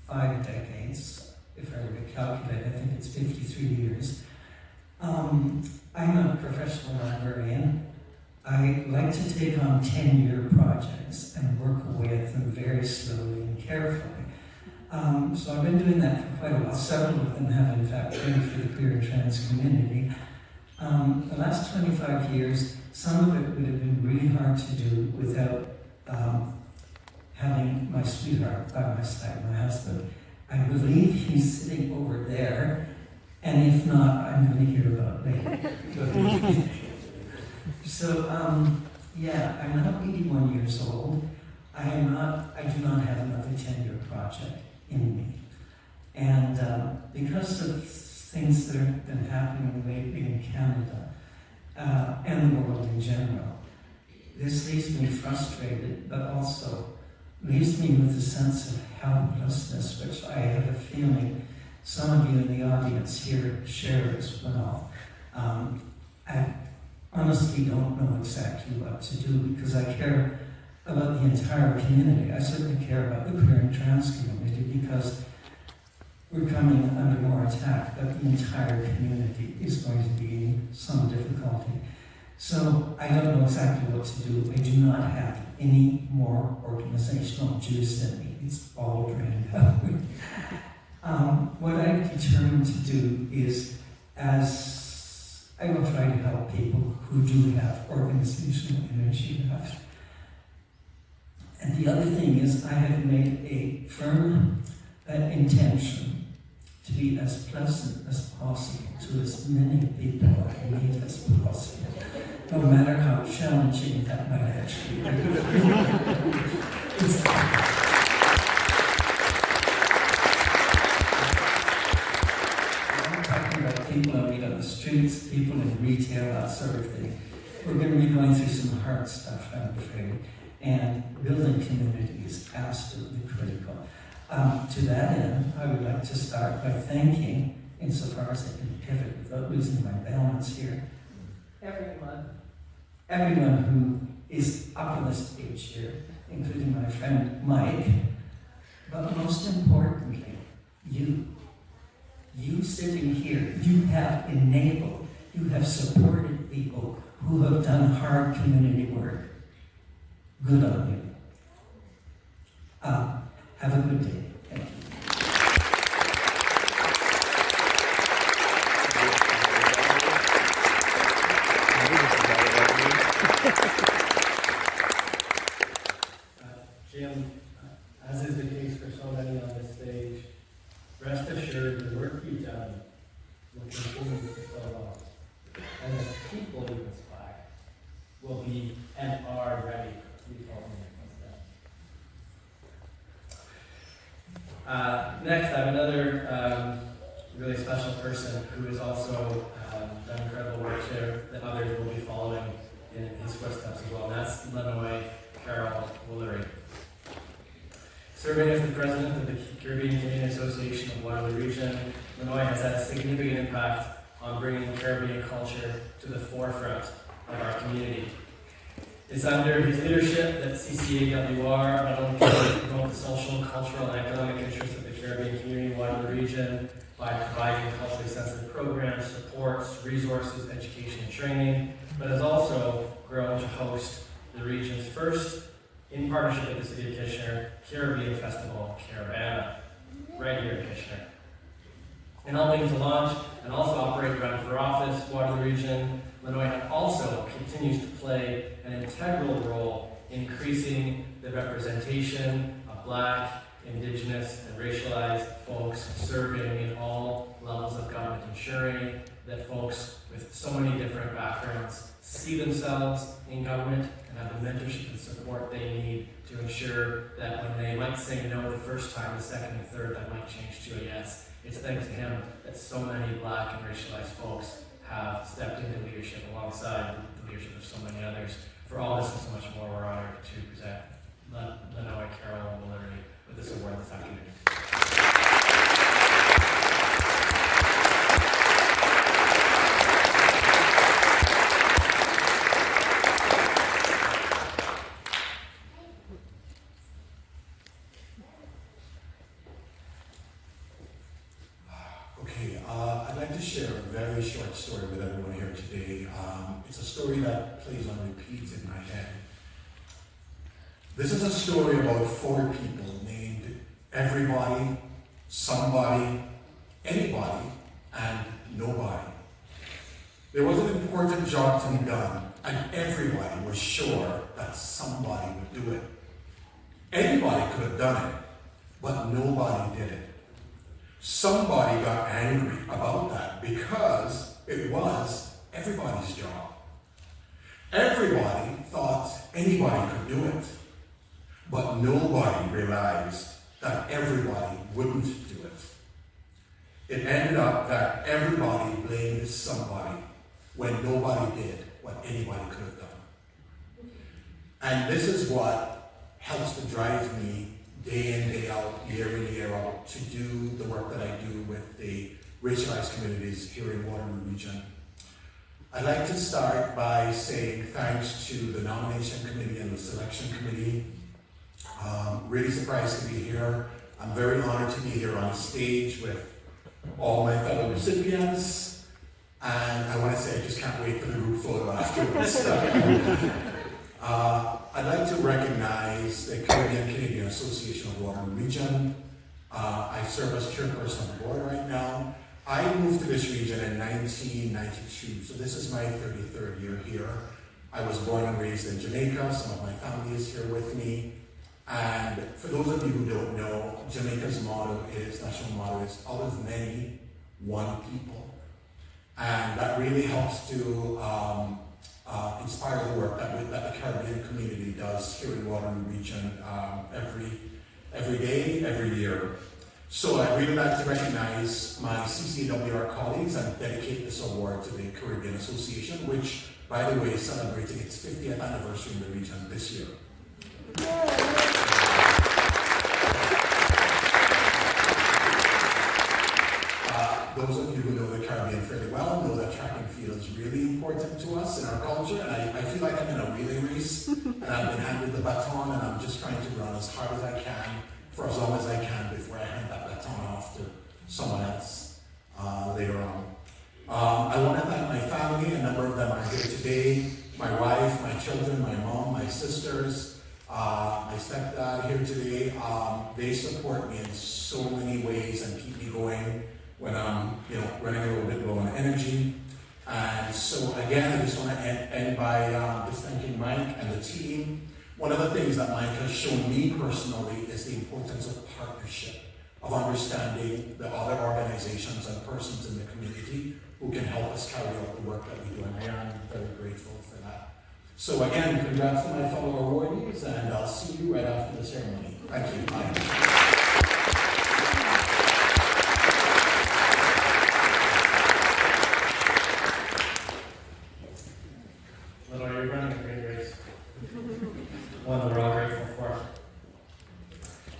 5 decades. If I were to calculate, I think it's 53 years. I'm a professional librarian. I like to take on 10-year projects and work away at them very slowly and carefully. So I've been doing that for quite a while. Several of them have, in fact, been for the queer and trans community. The last 25 years, some of it would have been really hard to do without having my sweetheart by my side, my husband. I believe he's sitting over there, and if not, I'm going to hear about it later. So, yeah, I'm now 81 years old. I do not have another 10-year project in me. And because of things that have been happening lately in Canada and the world in general, this leaves me frustrated, but also leaves me with a sense of helplessness, which I have a feeling some of you in the audience here share as well. I honestly don't know exactly what to do because I care about the entire community. I certainly care about the queer and trans community because we're coming under more attack, but the entire community is going to be in some difficulty. So I don't know exactly what to do. I do not have any more organizational juice in me. It's all drained out. What I've determined to do is, as I will try to help people who do have organizational energy left. And the other thing is, I have made a firm intention to be as pleasant as possible to as many people I meet as possible, no matter how challenging that might actually be. People I meet on the streets, people in retail, that sort of thing. We're going to be going through some hard stuff, I'm afraid, and building community is absolutely critical. To that end, I would like to start by thanking, insofar as I can pivot without losing my balance here, everyone who is up on the stage here, including my friend Mike, but most importantly, you. You sitting here, you have enabled, you have supported people who have done hard community work. Good on you. Have a good day. Thank you. Jim, as is the case for so many on this stage, rest assured the work you've done will continue for so long. And the people you inspire will be and are ready to be following your footsteps. Next, I have another really special person who has also done incredible work here that others will be following in his footsteps as well. And that's Lannois, Carroll, Woolery. Serving as the president of the Caribbean Canadian Association of Waterloo Region, Lannois has had a significant impact on bringing Caribbean culture to the forefront of our community. It's under his leadership that CIGI not only can promote the social, cultural, and economic interests of the Caribbean community in Waterloo Region by providing culturally sensitive programs, supports, resources, education, and training, Kitchener. In helping to launch and also operate run for office, Waterloo Region, Lannois also continues to play an integral role in increasing the representation of Black, Indigenous, and racialized folks serving in all levels of government, ensuring that folks with so many different backgrounds see themselves in government and have the mentorship and support they need to ensure that when they might say no the first time, the second and third, that might change to a yes. It's thanks to him that so many Black and racialized folks have stepped into leadership alongside the leadership of so many others. For all this and so much more, we're honored to present Lannois, Carroll, and Woolery with this award this afternoon. I'd like to share a very short story with everyone here today. It's a story that plays on repeat in my head. This is a story about 4 people named everybody, somebody, anybody, and nobody. There was an important job to be done, and everybody was sure that somebody would do it. Anybody could have done it, but nobody did it. Somebody got angry about that because it was everybody's job. Everybody thought anybody could do it, but nobody realized that everybody wouldn't do it. It ended up that everybody blamed somebody when nobody did what anybody could have done. And this is what helps to drive me day in, day out, year in, year out, to do the work that I do with the racialized communities here in Waterloo Region. I'd like to start by saying thanks to the nomination committee and the selection committee. Really surprised to be here. I'm very honored to be here on stage with all my fellow recipients. And I want to say I just can't wait for the group photo afterwards. I'd like to recognize the Caribbean-Canadian Association of Waterloo Region. I serve as chairperson of the board right now. I moved to this region in 1992, so this is my 33rd year here. I was born and raised in Jamaica. Some of my family is here with me. And for those of you who don't know, Jamaica's national motto is out of many, one people. And that really helps to inspire the work that the Caribbean community does here in Waterloo Region every day, every year. So I'd really like to recognize my CCAWR colleagues and dedicate this award to the Caribbean Association, which, by the way, is celebrating its 50th anniversary in the region this year. Those of you who know the Caribbean fairly well know that track and field is really important to us in our culture, and I feel like I'm in a relay race, and I've been handed the baton, and I'm just trying to run as hard as I can for as long as I can before I hand that baton off to someone else later on. I want to thank my family. A number of them are here today. My wife, my children, my mom, my sisters, my stepdad here today. They support me in so many ways and keep me going when I'm running a little bit low on energy. And so again, I just want to end by just thanking Mike and the team. One of the things that Mike has shown me personally is the importance of partnership, of understanding the other organizations and persons in the community who can help us carry out the work that we do, and I am very grateful for that. So again, congrats to my fellow awardees, and I'll see you right after the ceremony. Thank you. Bye. You're running a great race. One that we're all grateful for.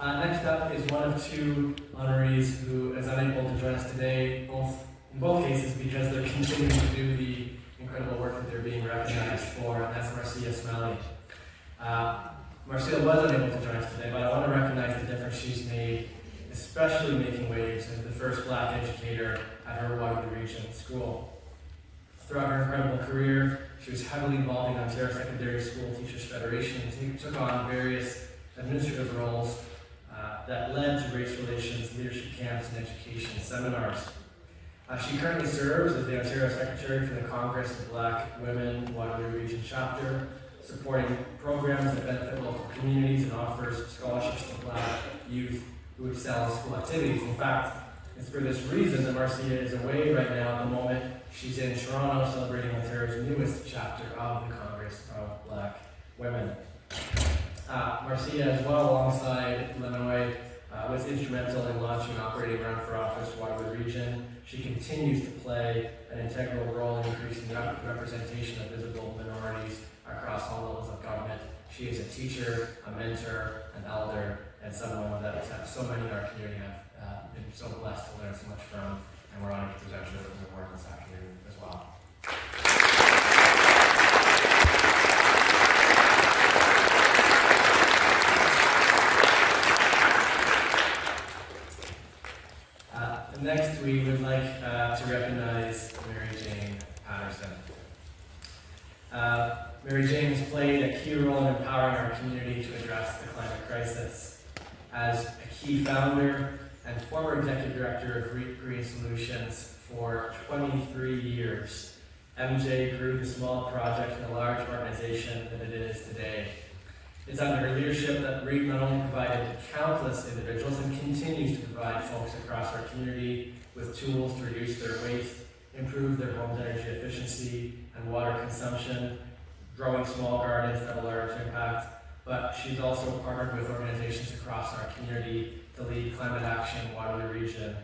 Next up is one of 2 honorees who is unable to join us today, in both cases because they're continuing to do the incredible work that they're being recognized for, and that's Marcia Smellie. Marcia was unable to join us today, but I want to recognize the difference she's made, especially making waves as the first Black educator at her Waterloo Region school. Throughout her incredible career, she was heavily involved in Ontario Secondary School Teachers Federation and took on various administrative roles that led to race relations, leadership camps, and education seminars. She currently serves as the Ontario Secretary for the Congress of Black Women Waterloo Region Chapter, supporting programs that benefit local communities and offers scholarships to Black youth who excel in school activities. In fact, it's for this reason that Marcia is away right now at the moment. She's in Toronto celebrating Ontario's newest chapter of the Congress of Black Women. Marcia, as well, alongside Lannois, was instrumental in launching and operating Run for Office Waterloo Region. She continues to play an integral role in increasing the representation of visible minorities across all levels of government. She is a teacher, a mentor, an elder, and someone that so many in our community have been so blessed to learn so much from, and we're honored to present her with an award this afternoon as well. Next, we would like to recognize Mary Jane Patterson. Mary Jane has played a key role in empowering our community to address the climate crisis. As a key founder and former executive director of Green Solutions for 23 years, MJ grew the small project in a large organization that it is today. It's under her leadership that REAP not only provided countless individuals and continues to provide folks across our community with tools to reduce their waste, improve their home's energy efficiency and water consumption, growing small gardens that have a large impact, but she's also partnered with organizations across our community to lead Climate Action Waterloo Region,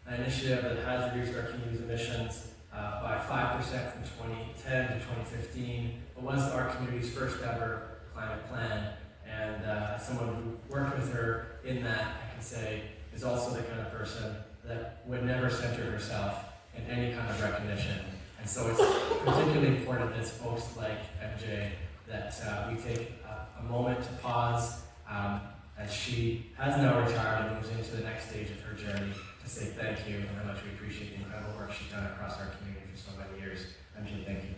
an initiative that has reduced our community's emissions by 5% from 2010 to 2015, but was our community's first ever climate plan, and as someone who worked with her in that, I can say, is also the kind of person that would never center herself in any kind of recognition. And so it's particularly important as folks like MJ that we take a moment to pause as she has now retired and moves into the next stage of her journey to say thank you and how much we appreciate the incredible work she's done across our community for so many years. MJ, thank you.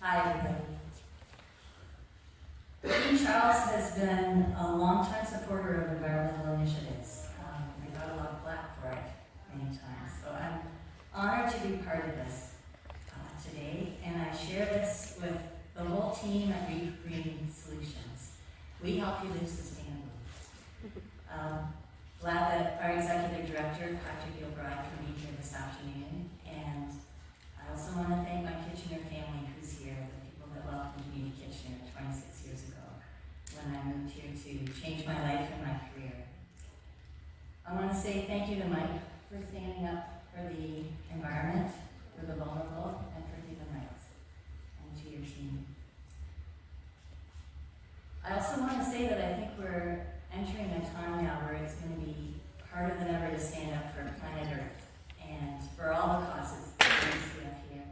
Hi, everybody. Queen Charles has been a longtime supporter of environmental initiatives. I got a lot of flack for it many times, so I'm honored to be part of this today, and I share this with the whole team at Green Solutions. We help you live sustainably. Glad that our executive director, Patrick Gilbride, can be here this afternoon, and I also want to thank my Kitchener family who's here, the people that welcomed me to Kitchener 26 years ago when I moved here to change my life and my career. I want to say thank you to Mike for standing up for the environment, for the vulnerable, and for human rights, and to your team. I also want to say that I think we're entering a time now where it's going to be harder than ever to stand up for planet Earth and for all the causes that we see up here.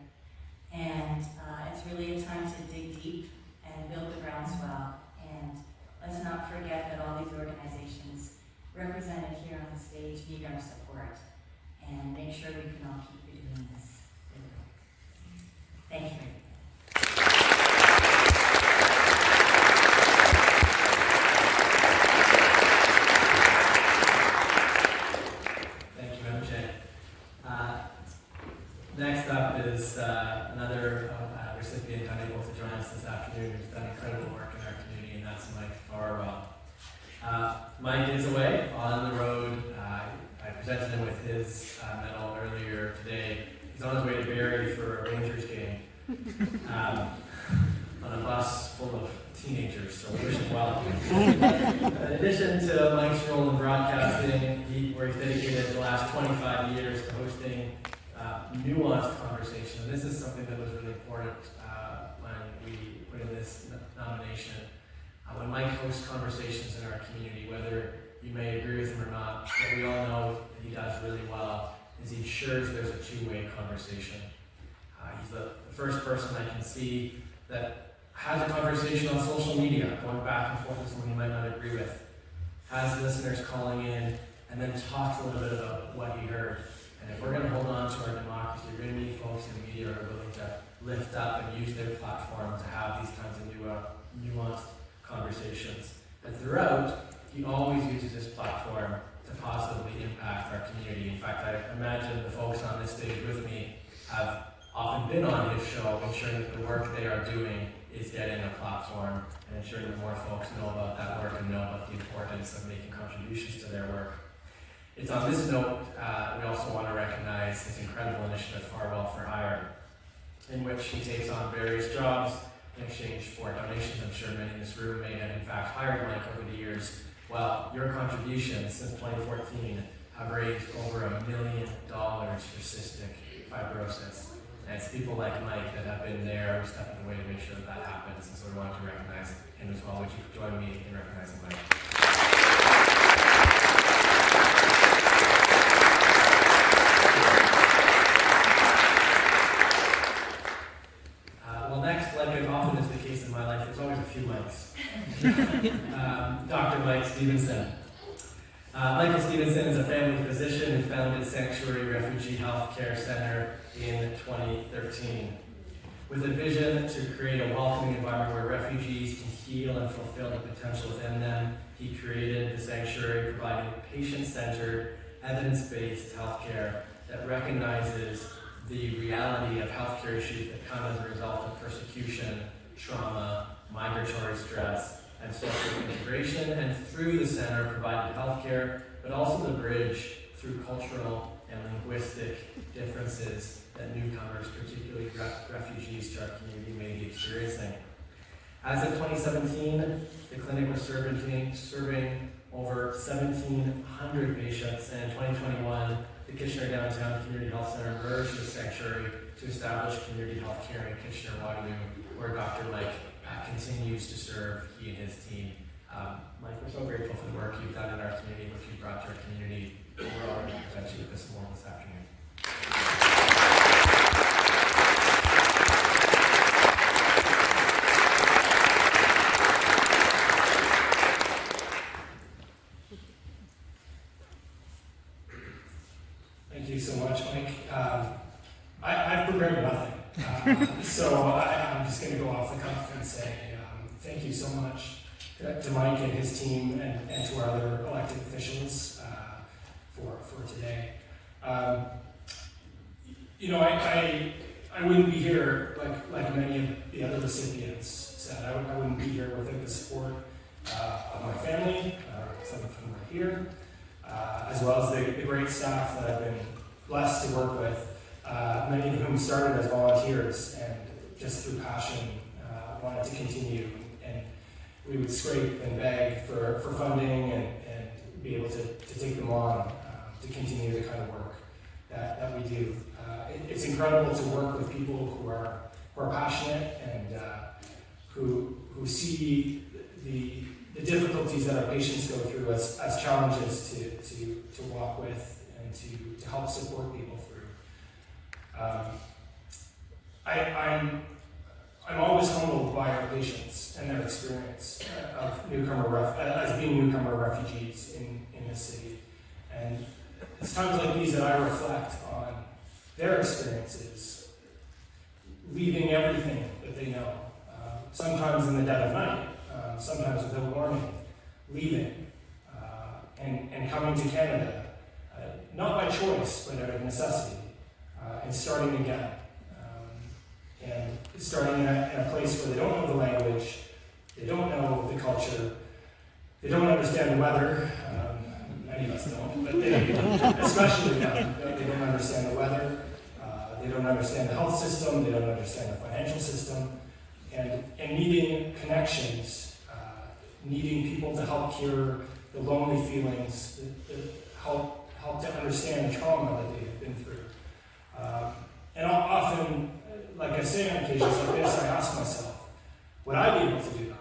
And it's really a time to dig deep and build the groundswell. And let's not forget that all these organizations represented here on the stage need our support. And make sure we can all keep doing this. Thank you. Next up is another recipient unable to join us this afternoon who's done incredible work in our community, and that's Mike Farwell. Mike is away on the road. I presented him with his medal earlier today. He's on his way to Barrie for a Rangers game on a bus full of teenagers, so we wish him well. In addition to Mike's role in broadcasting, where he's dedicated the last 25 years to hosting nuanced conversation. And this is something that was really important when we put in this nomination. When Mike hosts conversations in our community, whether you may agree with him or not, what we all know that he does really well is he ensures there's a two-way conversation. He's the first person I can see that has a conversation on social media, going back and forth with someone you might not agree with, has listeners calling in, and then talks a little bit about what he heard. And if we're going to hold on to our democracy, we're going to need folks in the media who are willing to lift up and use their platform to have these kinds of nuanced conversations. And throughout, he always uses his platform to positively impact our community. In fact, I imagine the folks on this stage with me have often been on his show, ensuring that the work they are doing is getting a platform and ensuring that more folks know about that work and know about the importance of making contributions to their work. It's on this note, we also want to recognize his incredible initiative, Farwell for Hire, in which he takes on various jobs in exchange for donations. I'm sure many in this room may have in fact hired Mike over the years. Well, your contributions since 2014 have raised over $1 million for cystic fibrosis. And it's people like Mike that have been there stepping away to make sure that that happens. And so we want to recognize him as well. Would you join me in recognizing Mike? Well, next, like as often is the case in my life, there's always a few Mikes. Dr. Mike Stevenson. Michael Stevenson is a family physician who founded Sanctuary Refugee Health Care Center in 2013. With a vision to create a welcoming environment where refugees can heal and fulfill the potential within them, he created the sanctuary, providing patient-centered, evidence-based healthcare that recognizes the reality of healthcare issues that come as a result of persecution, trauma, migratory stress, and social integration, and through the center provided healthcare, but also the bridge through cultural and linguistic differences that newcomers, particularly refugees to our community, may be experiencing. As of 2017, the clinic was serving over 1,700 patients, and in 2021, the Kitchener Downtown Community Health Center merged with Sanctuary to establish community health care in Kitchener-Waterloo, where Dr. Mike continues to serve, he and his team. Mike, we're so grateful for the work you've done in our community, what you've brought to our community. We're honored to present you with this award this afternoon. Thank you so much, Mike. I've prepared nothing, so I'm just going to go off the cuff and say thank you so much to Mike and his team and to our other elected officials for today. You know, I wouldn't be here like many of the other recipients said. I wouldn't be here without the support of my family, some of whom are here, as well as the great staff that I've been blessed to work with, many of whom started as volunteers and just through passion wanted to continue. And we would scrape and beg for funding and be able to take them on to continue the kind of work that we do. It's incredible to work with people who are passionate and who see the difficulties that our patients go through as challenges to walk with and to help support people through. I'm always humbled by our patients and their experience of as being newcomer refugees in this city. And it's times like these that I reflect on their experiences, leaving everything that they know, sometimes in the dead of night, sometimes without warning, leaving and coming to Canada, not by choice, but out of necessity, and starting again. And starting in a place where they don't know the language, they don't know the culture, they don't understand the weather. Many of us don't, but especially them, they don't understand the weather, they don't understand the health system, they don't understand the financial system, and needing connections, needing people to help cure the lonely feelings, that help to understand the trauma that they have been through. And often, like I say on occasions like this, I ask myself, would I be able to do that?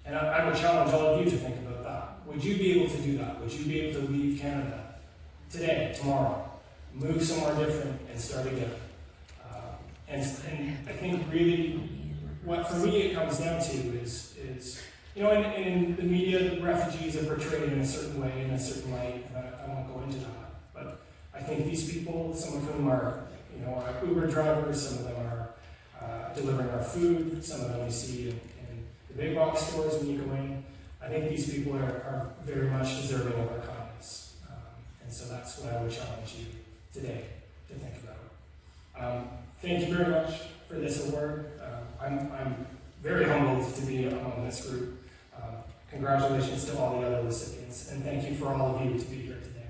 And I would challenge all of you to think about that. Would you be able to do that? Would you be able to leave Canada today, tomorrow, move somewhere different and start again? And I think really what for me it comes down to is you know, in the media, the refugees are portrayed in a certain way, in a certain light, and I won't go into that. But I think these people, some of whom are, you know, are Uber drivers, some of them are delivering our food, some of them we see in the big box stores when you go in. I think these people are very much deserving of our kindness. And so that's what I would challenge you today to think about. Thank you very much for this award. I'm very humbled to be among this group. Congratulations to all the other recipients, and thank you for all of you to be here today.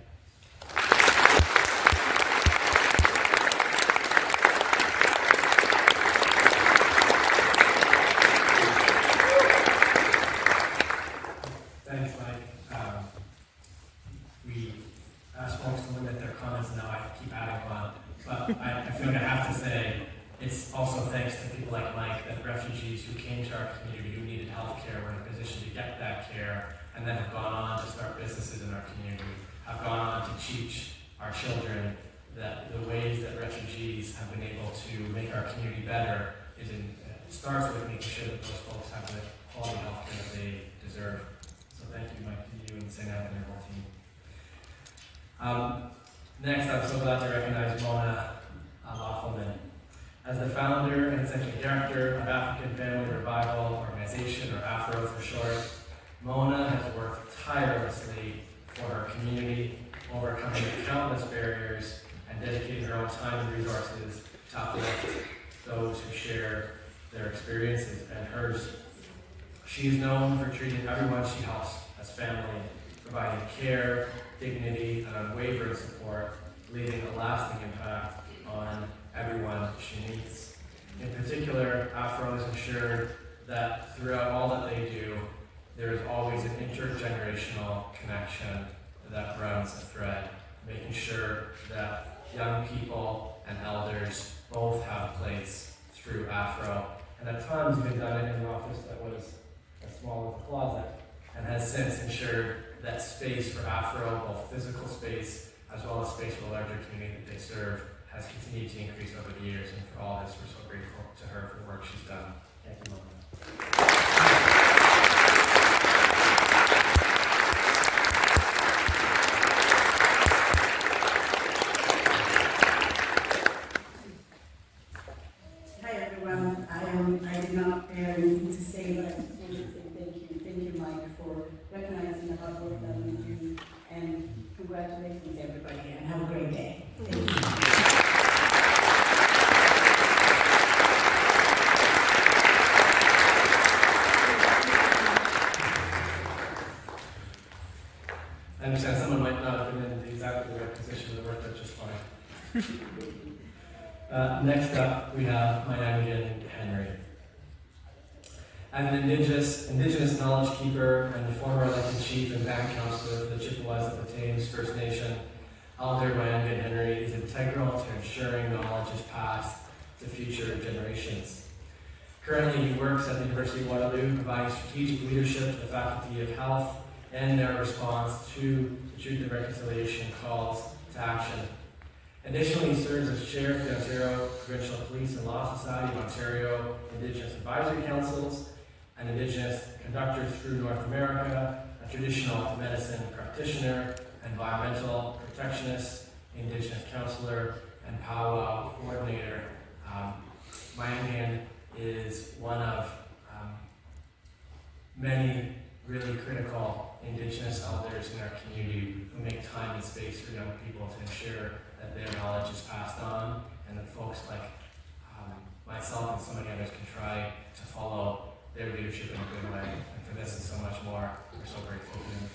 Thanks, Mike. We asked folks to limit their comments, and now I keep adding on. But I feel like I have to say, it's also thanks to people like Mike that refugees who came to our community who needed health care were in a position to get that care, and then have gone on to start businesses in our community, have gone on to teach our children that the ways that refugees have been able to make our community better starts with making sure that those folks have the quality health care that they deserve. So thank you, Mike, to you and St. Anthony and your whole team. Next, I'm so glad to recognize Mona Loffelmann. As the founder and executive director of African Family Revival Organization, or AFRO for short, Mona has worked tirelessly for her community, overcoming countless barriers and dedicating her own time and resources to uplift those who share their experiences and hers. She is known for treating everyone she helps as family, providing care, dignity, and unwavering support, leaving a lasting impact on everyone she meets. In particular, AFRO has ensured that throughout all that they do, there is always an intergenerational connection that runs a thread, making sure that young people and elders both have a place through AFRO. And at times even done it in an office that was as small as a closet, and has since ensured that space for AFRO, both physical space as well as space for the larger community that they serve, has continued to increase over the years, and for all this, we're so grateful to her for the work she's done. Thank you, Mona. Hi everyone. I did not have anything to say, but I just want to say thank you. Thank you, Mike, for recognizing the hard work that we do, and congratulations everybody, and have a great day. Thank you. I understand someone might not have been in exactly the right position to work out just fine. Next up, we have Myeengun Henry. As an Indigenous knowledge keeper and the former elected chief and band councillor for the Chippewas of the Thames First Nation, Elder Myeengun Henry is integral to ensuring knowledge is passed to future generations. Currently, he works at the University of Waterloo, providing strategic leadership to the Faculty of Health and their response to the Truth and Reconciliation calls to action. Additionally, he serves as chair of the Ontario Provincial Police and Law Society of Ontario Indigenous Advisory Councils, an Indigenous conductor through North America, a traditional medicine practitioner, environmental protectionist, Indigenous counselor, and powwow coordinator. Myeengun is one of many really critical Indigenous elders in our community who make time and space for young people to ensure that their knowledge is passed on, and that folks like myself and so many others can try to follow their leadership in a good way. And for this and so much more, we're so grateful to him.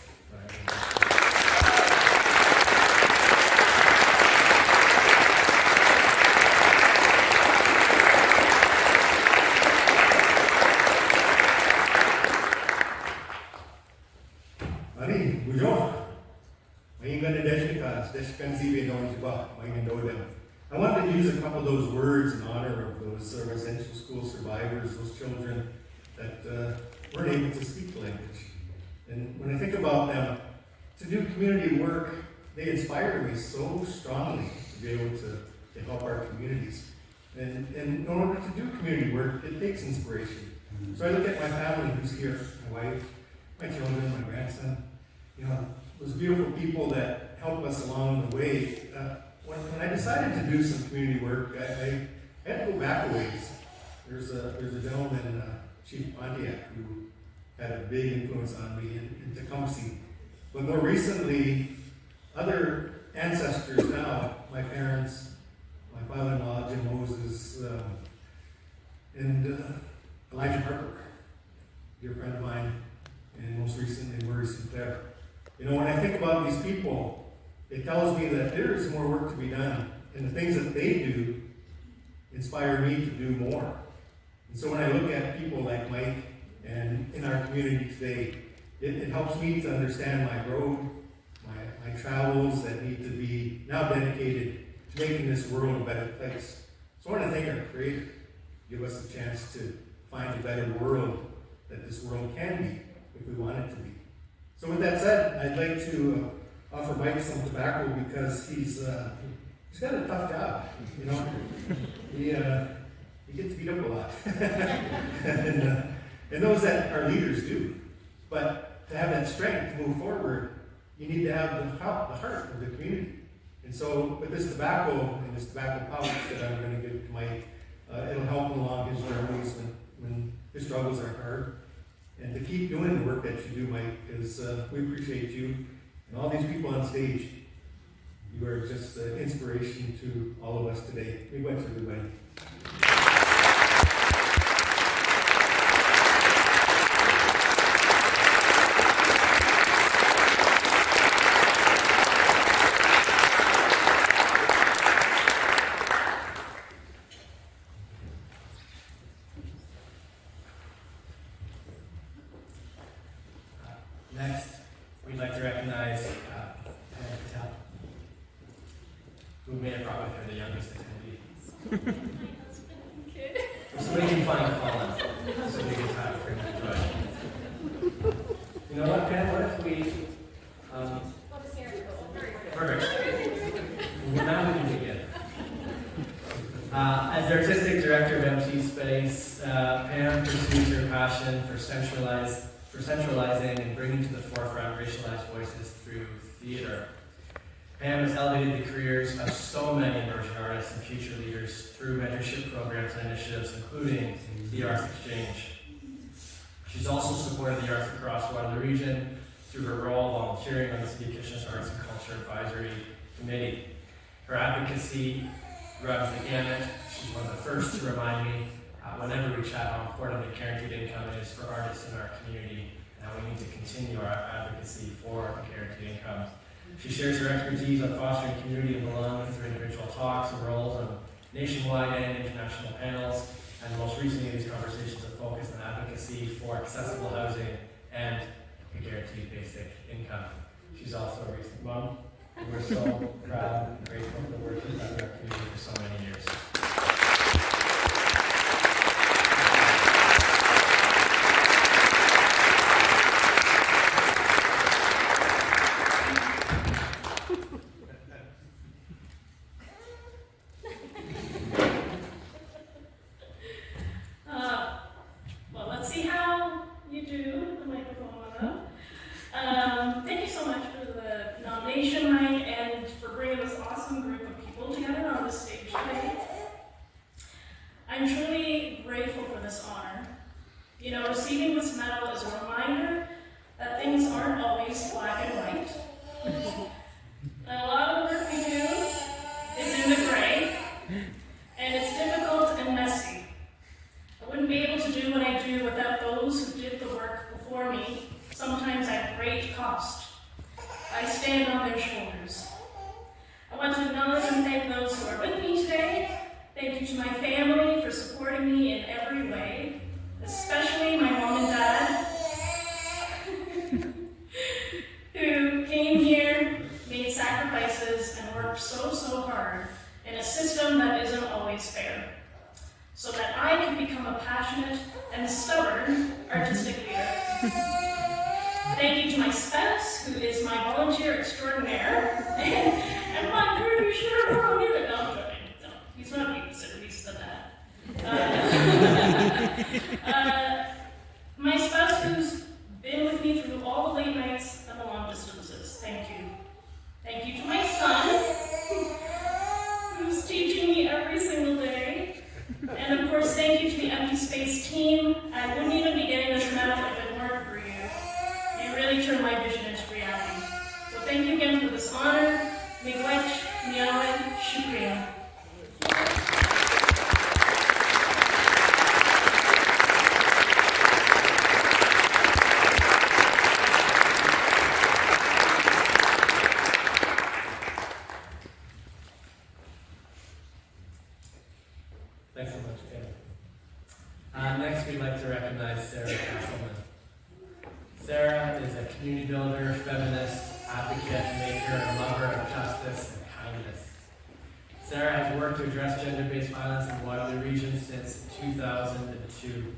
I wanted to use a couple of those words in honor of those residential school survivors, those children that weren't able to speak the language. And when I think about them, to do community work, they inspire me so strongly to be able to help our communities. And in order to do community work, it takes inspiration. So I look at my family who's here, my wife, my children, my grandson, you know, those beautiful people that help us along the way. When I decided to do some community work, I had to go back a ways. There's a gentleman, Chief Pontiac, who had a big influence on me in Tecumseh. But more recently, other ancestors now, my parents, my father-in-law, Jim Moses, and Elijah Harper, dear friend of mine, and most recently, Murray Sinclair. You know, when I think about these people, it tells me that there is more work to be done, and the things that they do inspire me to do more. And so when I look at people like Mike and in our community today, it helps me to understand my road, my travels that need to be now dedicated to making this world a better place. So I want to thank our Creator, give us a chance to find a better world that this world can be if we want it to be. So with that said, I'd like to offer Mike some tobacco because he's got a tough job, you know. He gets beat up a lot, and those that our leaders do. But to have that strength to move forward, you need to have the heart of the community. And so with this tobacco and this tobacco pouch that I'm going to give to Mike, it'll help him along his journeys when his struggles are hard. And to keep doing the work that you do, Mike, because we appreciate you and all these people on stage. You are just an inspiration to all of us today. Big thanks, everybody. Next, we'd like to recognize Pam Patel, who may have brought with her the youngest attendee. If somebody can find Colin, so we can have for him to join. You know what, Pam? What if we? Perfect. Now we can begin. As the artistic director of MT Space, Pam pursues her passion for centralizing and bringing to the forefront racialized voices through theater. Pam has elevated the careers of so many emerging artists and future leaders through mentorship programs and initiatives, including the Arts Exchange. She's also supported the arts across Waterloo region through her role volunteering on the City of Kitchener's Arts and Culture Advisory Committee. Her advocacy runs the gamut. She's one of the first to remind me whenever we chat how important the guaranteed income is for artists in our community and how we need to continue our advocacy for a guaranteed income. She shares her expertise on fostering community and belonging through individual talks and roles on nationwide and international panels, and most recently these conversations have focused on advocacy for accessible housing and a guaranteed basic income. She's also a recent mom, and we're so proud and grateful for the work she's done in our community for so many years. Well, let's see how you do the microphone up. Thank you so much for the nomination, Mike, and for bringing this awesome group of people together on this stage today. I'm truly grateful for this honor. You know, receiving this medal is a reminder that things aren't always black and white. And a lot of the work we do is in the gray, and it's difficult and messy. I wouldn't be able to do what I do without those who did the work before me, sometimes at great cost. I stand on their shoulders. I want to acknowledge and thank those who are with me today. Thank you to my family for supporting me in every way, especially my mom and dad, who came here, made sacrifices, and worked so hard in a system that isn't always fair, so that I could become a passionate and stubborn artistic leader. Thank you to my spouse, who is my volunteer extraordinaire, and my pretty sure we're on it. No, I'm joking. No, he's not a babysitter. He's said that. My spouse who's been with me through all the late nights and the long distances, thank you. Thank you to my son, who's teaching me every single day. And of course, thank you to the Empty Space team. I wouldn't even be getting this medal if it weren't for you. You really turned my vision into reality. So thank you again for this honor. Miigwech, Myeengun, Shukriya. Thanks so much, Pam. Next, we'd like to recognize Sara Casselman. Sara is a community builder, feminist, advocate, maker, and lover of justice and kindness. Sara has worked to address gender-based violence in the Waterloo region since 2002.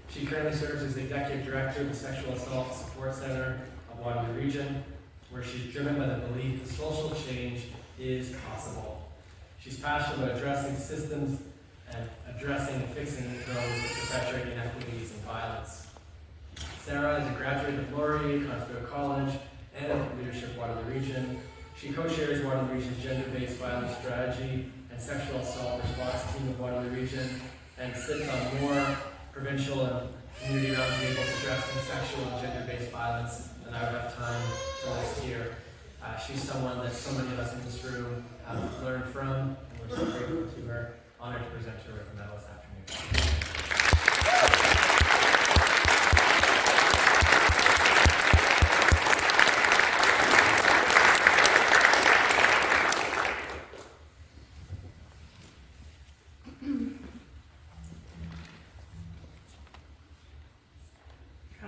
She currently serves as the Executive Director of the Sexual Assault Support Center of Waterloo Region, where she's driven by the belief that social change is possible. She's passionate about addressing systems and addressing and fixing those that perpetuate inequities and violence. Sara is a graduate of Woolery, College, and of Leadership Waterloo Region. She co-chairs Waterloo Region's gender-based violence strategy and sexual assault response team of Waterloo Region, and sits on more provincial and community roundtables addressing sexual and gender-based violence than I would have time to list here. She's someone that so many of us in this room have learned from, and we're so grateful to her. Honored to present her with the medal this afternoon.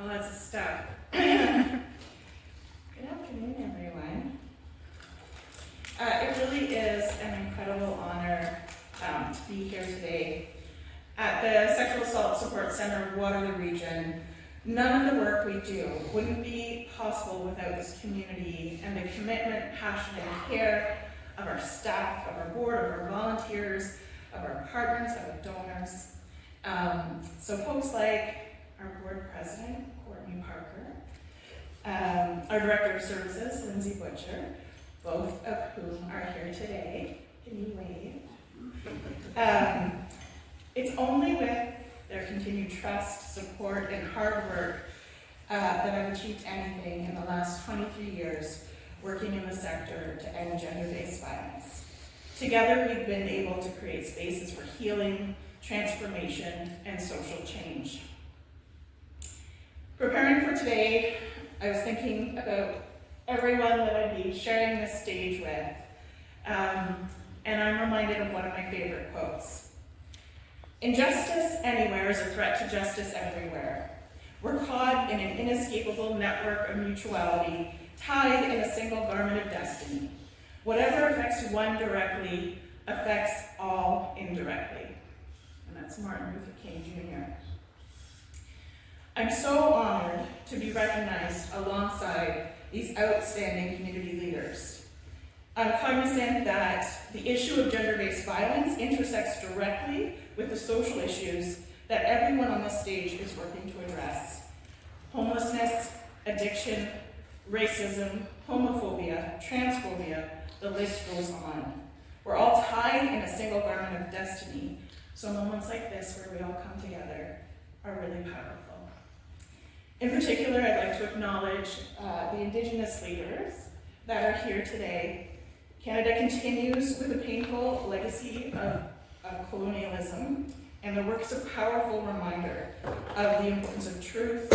Lots of stuff. Good afternoon, everyone. It really is an incredible honor to be here today. At the Sexual Assault Support Center of Waterloo Region, none of the work we do wouldn't be possible without this community and the commitment, passion, and care of our staff, of our board, of our volunteers, of our partners, of our donors. So folks like our board president, Courtney Parker, our director of services, Lindsay Butcher, both of whom are here today. Can you wave? It's only with their continued trust, support, and hard work that I've achieved anything in the last 23 years working in the sector to end gender-based violence. Together, we've been able to create spaces for healing, transformation, and social change. Preparing for today, I was thinking about everyone that I'd be sharing this stage with, and I'm reminded of one of my favorite quotes. Injustice anywhere is a threat to justice everywhere. We're caught in an inescapable network of mutuality, tied in a single garment of destiny. Whatever affects one directly affects all indirectly. And that's Martin Luther King Jr. I'm so honored to be recognized alongside these outstanding community leaders. I'm cognizant that the issue of gender-based violence intersects directly with the social issues that everyone on this stage is working to address. Homelessness, addiction, racism, homophobia, transphobia, the list goes on. We're all tied in a single garment of destiny, so moments like this where we all come together are really powerful. In particular, I'd like to acknowledge the Indigenous leaders that are here today. Canada continues with a painful legacy of colonialism, and the work is a powerful reminder of the importance of truth,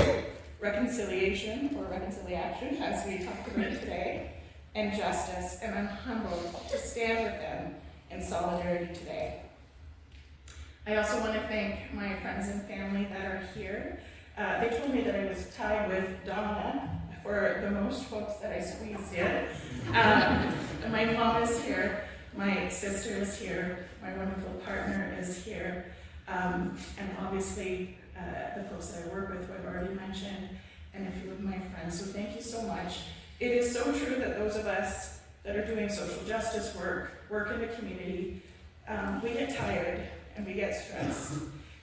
reconciliation, or reconciliation, as we talked about today, and justice, and I'm humbled to stand with them in solidarity today. I also want to thank my friends and family that are here. They told me that I was tied with Donna for the most folks that I squeezed in. My mom is here, my sister is here, my wonderful partner is here, and obviously the folks that I work with, who I've already mentioned, and a few of my friends, so thank you so much. It is so true that those of us that are doing social justice work in the community, we get tired and we get stressed.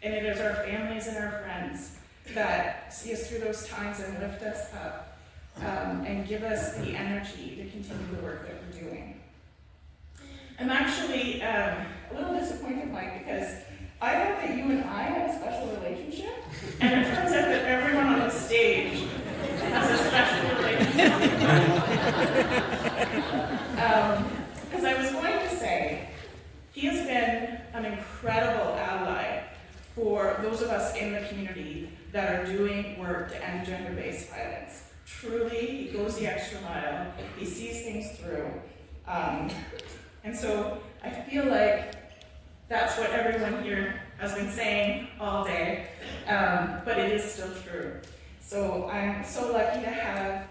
And it is our families and our friends that see us through those times and lift us up and give us the energy to continue the work that we're doing. I'm actually a little disappointed, Mike, because I thought that you and I had a special relationship, and it turns out that everyone on the stage has a special relationship. Because I was going to say, he has been an incredible ally for those of us in the community that are doing work to end gender-based violence. Truly, he goes the extra mile, he sees things through. And so I feel like that's what everyone here has been saying all day, but it is still true. So I'm so lucky to have,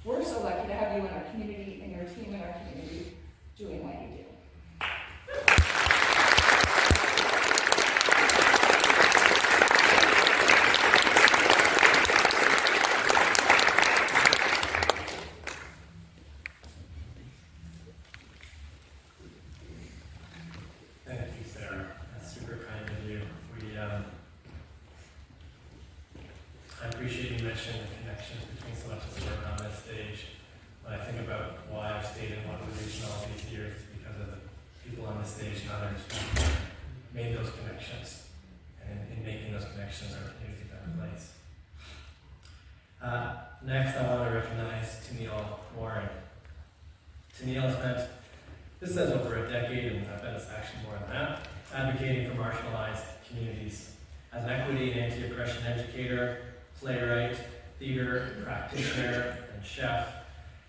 we're so lucky to have you in our community and your team in our community doing what you do. Thank you, Sarah. That's super kind of you. I appreciate you mentioning the connections between so much of the work on this stage. When I think about why I've stayed in one position all these years, it's because of the people on the stage and others who made those connections. And in making those connections, our community got in place. Next, I want to recognize Teneile Warren. Teneile spent, this says over a decade, and I bet it's actually more than that, advocating for marginalized communities. As an equity and anti-oppression educator, playwright, theater practitioner, and chef,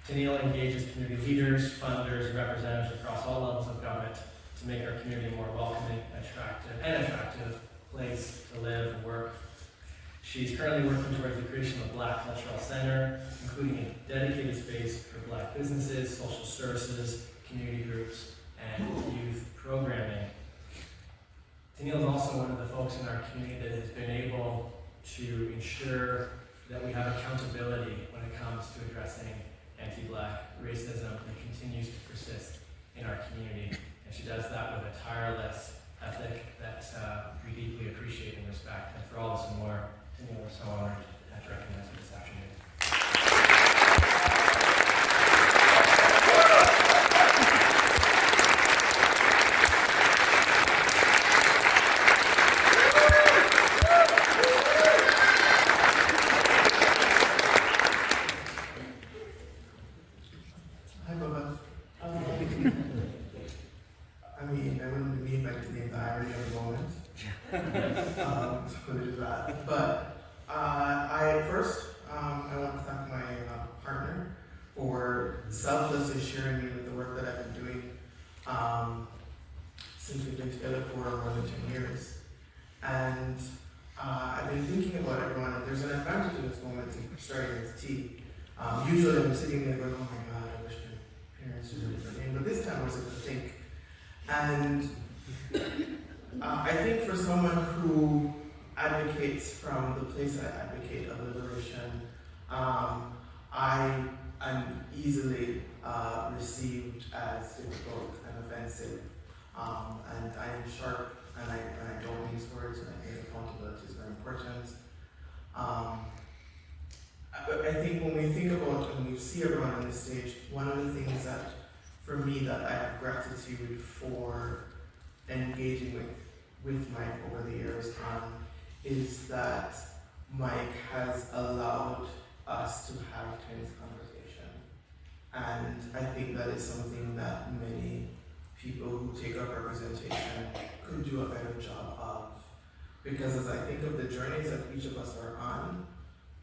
Teneile engages community leaders, funders, and representatives across all levels of government to make our community a more welcoming, attractive place to live and work. She's currently working towards the creation of a Black Cultural Center, including a dedicated space for Black businesses, social services, community groups, and youth programming. Teneile is also one of the folks in our community that has been able to ensure that we have accountability when it comes to addressing anti-Black racism that continues to persist in our community. And she does that with a tireless ethic that we deeply appreciate and respect. And for all this and more, Teneile, we're so honored to recognize you this afternoon. Hi, Bubba. I mean, I wouldn't believe I could name the irony of the moment. So put it as that. But I want to thank my partner for selflessly sharing me with the work that I've been doing since we've been together for more than 10 years. And I've been thinking about everyone, and there's an advantage in this moment in starting with tea. Usually I'm sitting there going, oh my God, I wish my parents would do a different name, but this time I was able to think. And I think for someone who advocates from the place I advocate of liberation, I am easily received as difficult and offensive. And I am sharp, and I don't use words, and I think accountability is very important. I think when we think about and we see everyone on this stage, one of the things that, for me, that I have gratitude for engaging with Mike over the years is that Mike has allowed us to have tense conversation. And I think that is something that many people who take up representation could do a better job of. Because as I think of the journeys that each of us are on,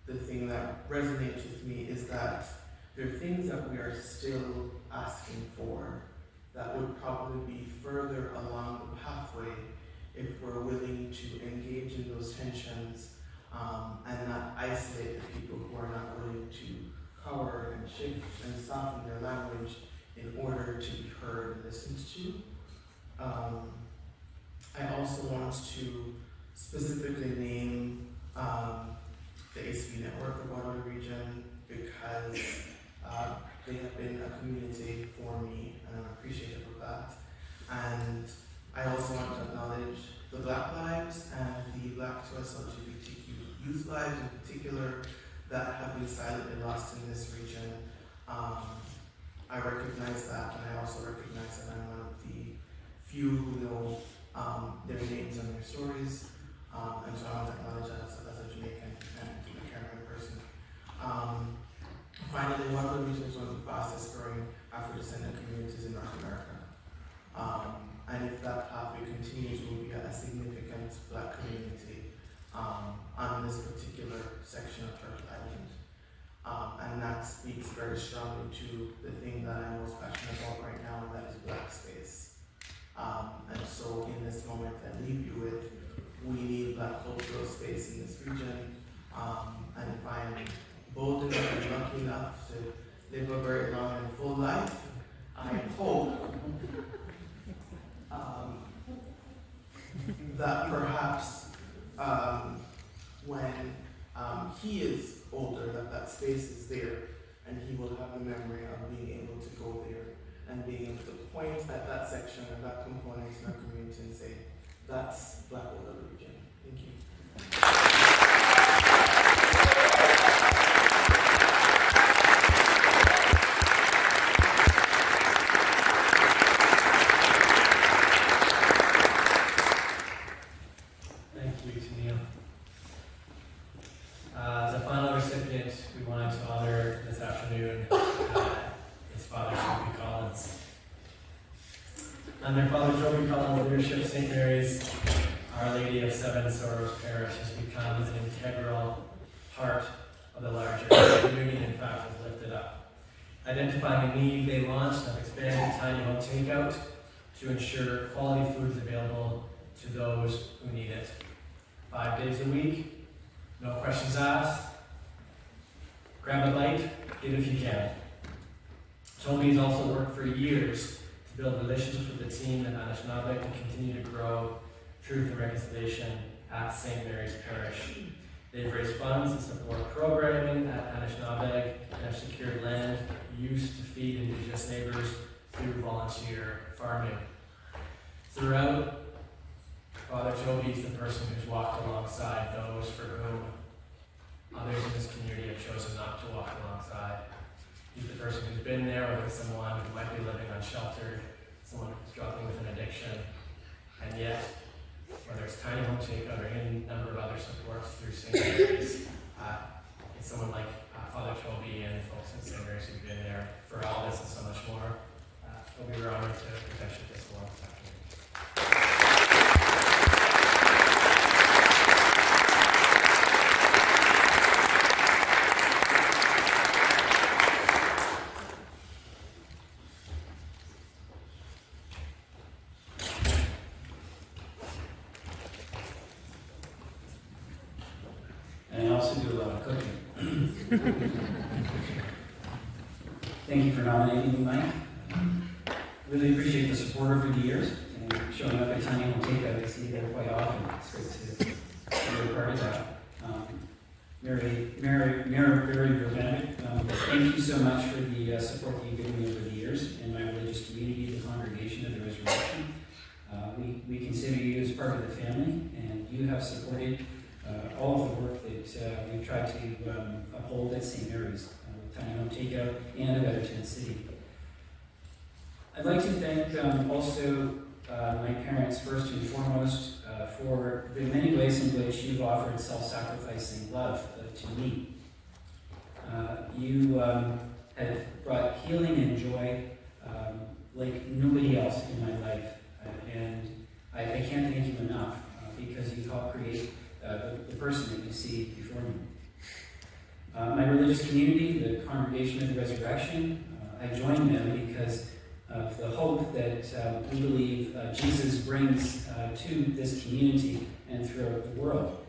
the thing that resonates with me is that there are things that we are still asking for that would probably be further along the pathway if we're willing to engage in those tensions and not isolate the people who are not willing to cover and shift and soften their language in order to be heard and listened to. I also want to specifically name the ACB network of Woolery region because they have been a community for me and I'm appreciative of that. And I also want to acknowledge the the Black lives and the Black to us LGBTQ youth lives in particular that have been silently lost in this region. I recognize that, and I also recognize that I'm one of the few who know their names and their stories, and so I want to acknowledge that as a Jamaican and a Caribbean person. Finally, one of the regions one of the fastest growing Afro-descendant communities in North America. And if that pathway continues, we'll be a significant Black community on this particular section of Turtle Island. And that speaks very strongly to the thing that I'm most passionate about right now, and that is Black space. And so in this moment I leave you with, we need Black cultural space in this region. And if I'm bold enough and lucky enough to live a very long and full life, I hope that perhaps when he is older, that space is there, and he will have the memory of being able to go there and being able to point at that section or that component in our community and say, that's Black Woolery region. Thank you. Thank you, Teneile. As a final recipient, we wanted to honor this afternoon his father, Toby Collins. Under Father Toby Collins' leadership, St. Mary's, Our Lady of Seven Sorrows Parish has become an integral part of the larger community. In fact, was lifted up. Identifying a need, they launched an expanded tiny home takeout to ensure quality food is available to those who need it. 5 days a week, no questions asked. Grab a bite, get it if you can. Toby has also worked for years to build relationships with the team at Anishinaabe to continue to grow truth and reconciliation at St. Mary's Parish. They've raised funds to support programming at Anishinaabe and have secured land use to feed Indigenous neighbors through volunteer farming. Throughout, Father Toby is the person who's walked alongside those for whom others in this community have chosen not to walk alongside. He's the person who's been there with someone who might be living unsheltered, someone who's struggling with an addiction, and yet, whether it's tiny home takeout or any number of other supports through St. Mary's, it's someone like Father Toby and folks at St. Mary's who've been there for all this and so much more. Toby, we're honored to potentially this along this afternoon. And I also do a lot of cooking. Thank you for nominating me, Mike. Really appreciate the support over the years and showing up at Tiny Home Takeout. I see you there quite often. It's great to be a part of that. Very romantic. Thank you so much for the support that you've given me over the years in my religious community, the Congregation of the Resurrection. We consider you as part of the family, and you have supported all of the work that we've tried to uphold at St. Mary's, Tiny Home Takeout, and at Everton City. I'd like to thank also my parents first and foremost for the many ways in which you've offered self-sacrificing love to me. You have brought healing and joy like nobody else in my life, and I can't thank you enough because you've helped create the person that you see before me. My religious community, the Congregation of the Resurrection, I joined them because of the hope that we believe Jesus brings to this community and throughout the world.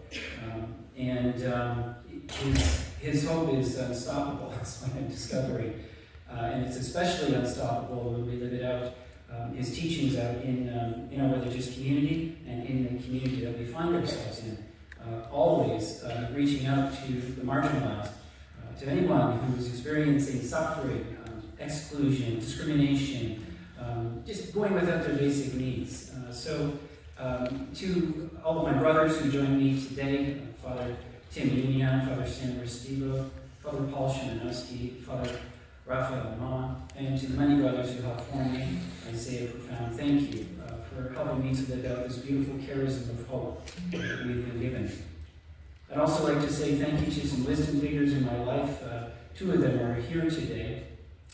His hope is unstoppable, that's what I'm discovering. And it's especially unstoppable when we live it out, his teachings out in our religious community and in the community that we find ourselves in. Always reaching out to the marginalized, to anyone who's experiencing suffering, exclusion, discrimination, just going without their basic needs. So To all of my brothers who joined me today, Father Tim Myeengun, Father Sam Restivo, Father Paul Szymanowski, Father Raphael Ma, and to the many brothers who helped form me, I say a profound thank you for helping me to live out this beautiful charism of hope that we've been given. I'd also like to say thank you to some wisdom figures in my life. Two of them are here today,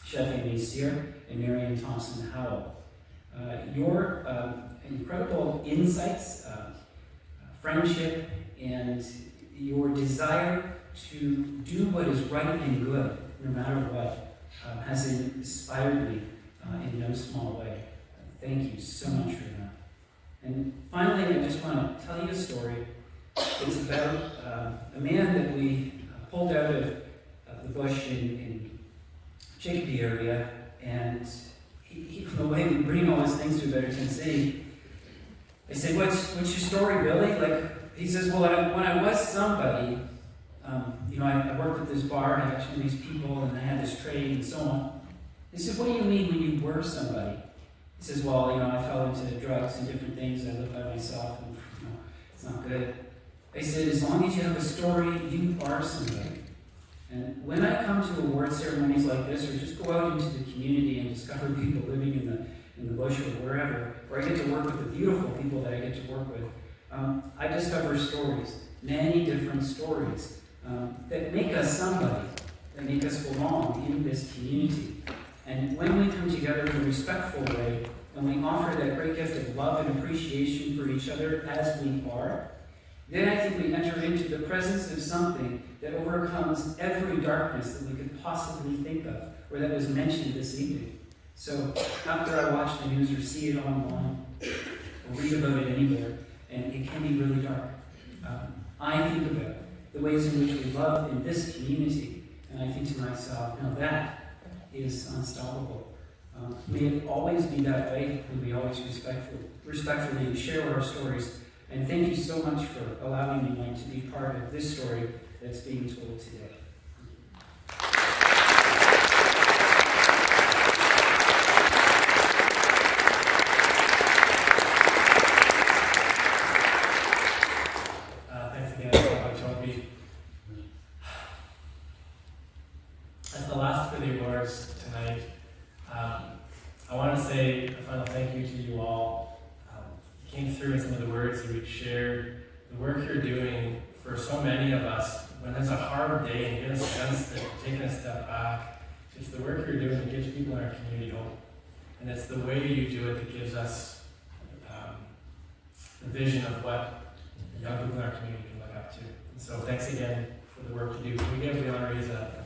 Chef Amy Sear and Marion Thompson Howell. Your incredible insights, friendship, and your desire to do what is right and good, no matter what, has inspired me in no small way. Thank you so much for that. And finally, I just want to tell you a story. It's about a man that we pulled out of the bush in Chicopee area, and the way we bring all these things to a better tent city, I said, what's your story, Billy? Like, he says, well, when I was somebody, I worked at this bar, and I got to know these people, and I had this trade, and so on. I said, what do you mean when you were somebody? He says, well, I fell into drugs and different things, and I lived by myself, and it's not good. I said, as long as you have a story, you are somebody. And when I come to award ceremonies like this, or just go out into the community and discover people living in the bush or wherever, where I get to work with the beautiful people that I get to work with, I discover stories, many different stories, that make us somebody, that make us belong in this community. And when we come together in a respectful way, when we offer that great gift of love and appreciation for each other as we are, then I think we enter into the presence of something that overcomes every darkness that we could possibly think of, or that was mentioned this evening. So after I watch the news or see it online, or read about it anywhere, and it can be really dark, I think about the ways in which we love in this community, and I think to myself, now that is unstoppable. May it always be that way, and we always respectfully share our stories. And thank you so much for allowing me, Mike, to be part of this story that's being told today. Thanks again, Toby. As the last for the awards tonight, I want to say a final thank you to you all. Came through in some of the words that we've shared, the work you're doing for so many of us when there's a hard day and you get a sense that taking a step back, just the work you're doing that gives people in our community hope. And it's the way you do it that gives us the vision of what the young people in our community can look up to. And so thanks again for the work you do. Can we give the honorees a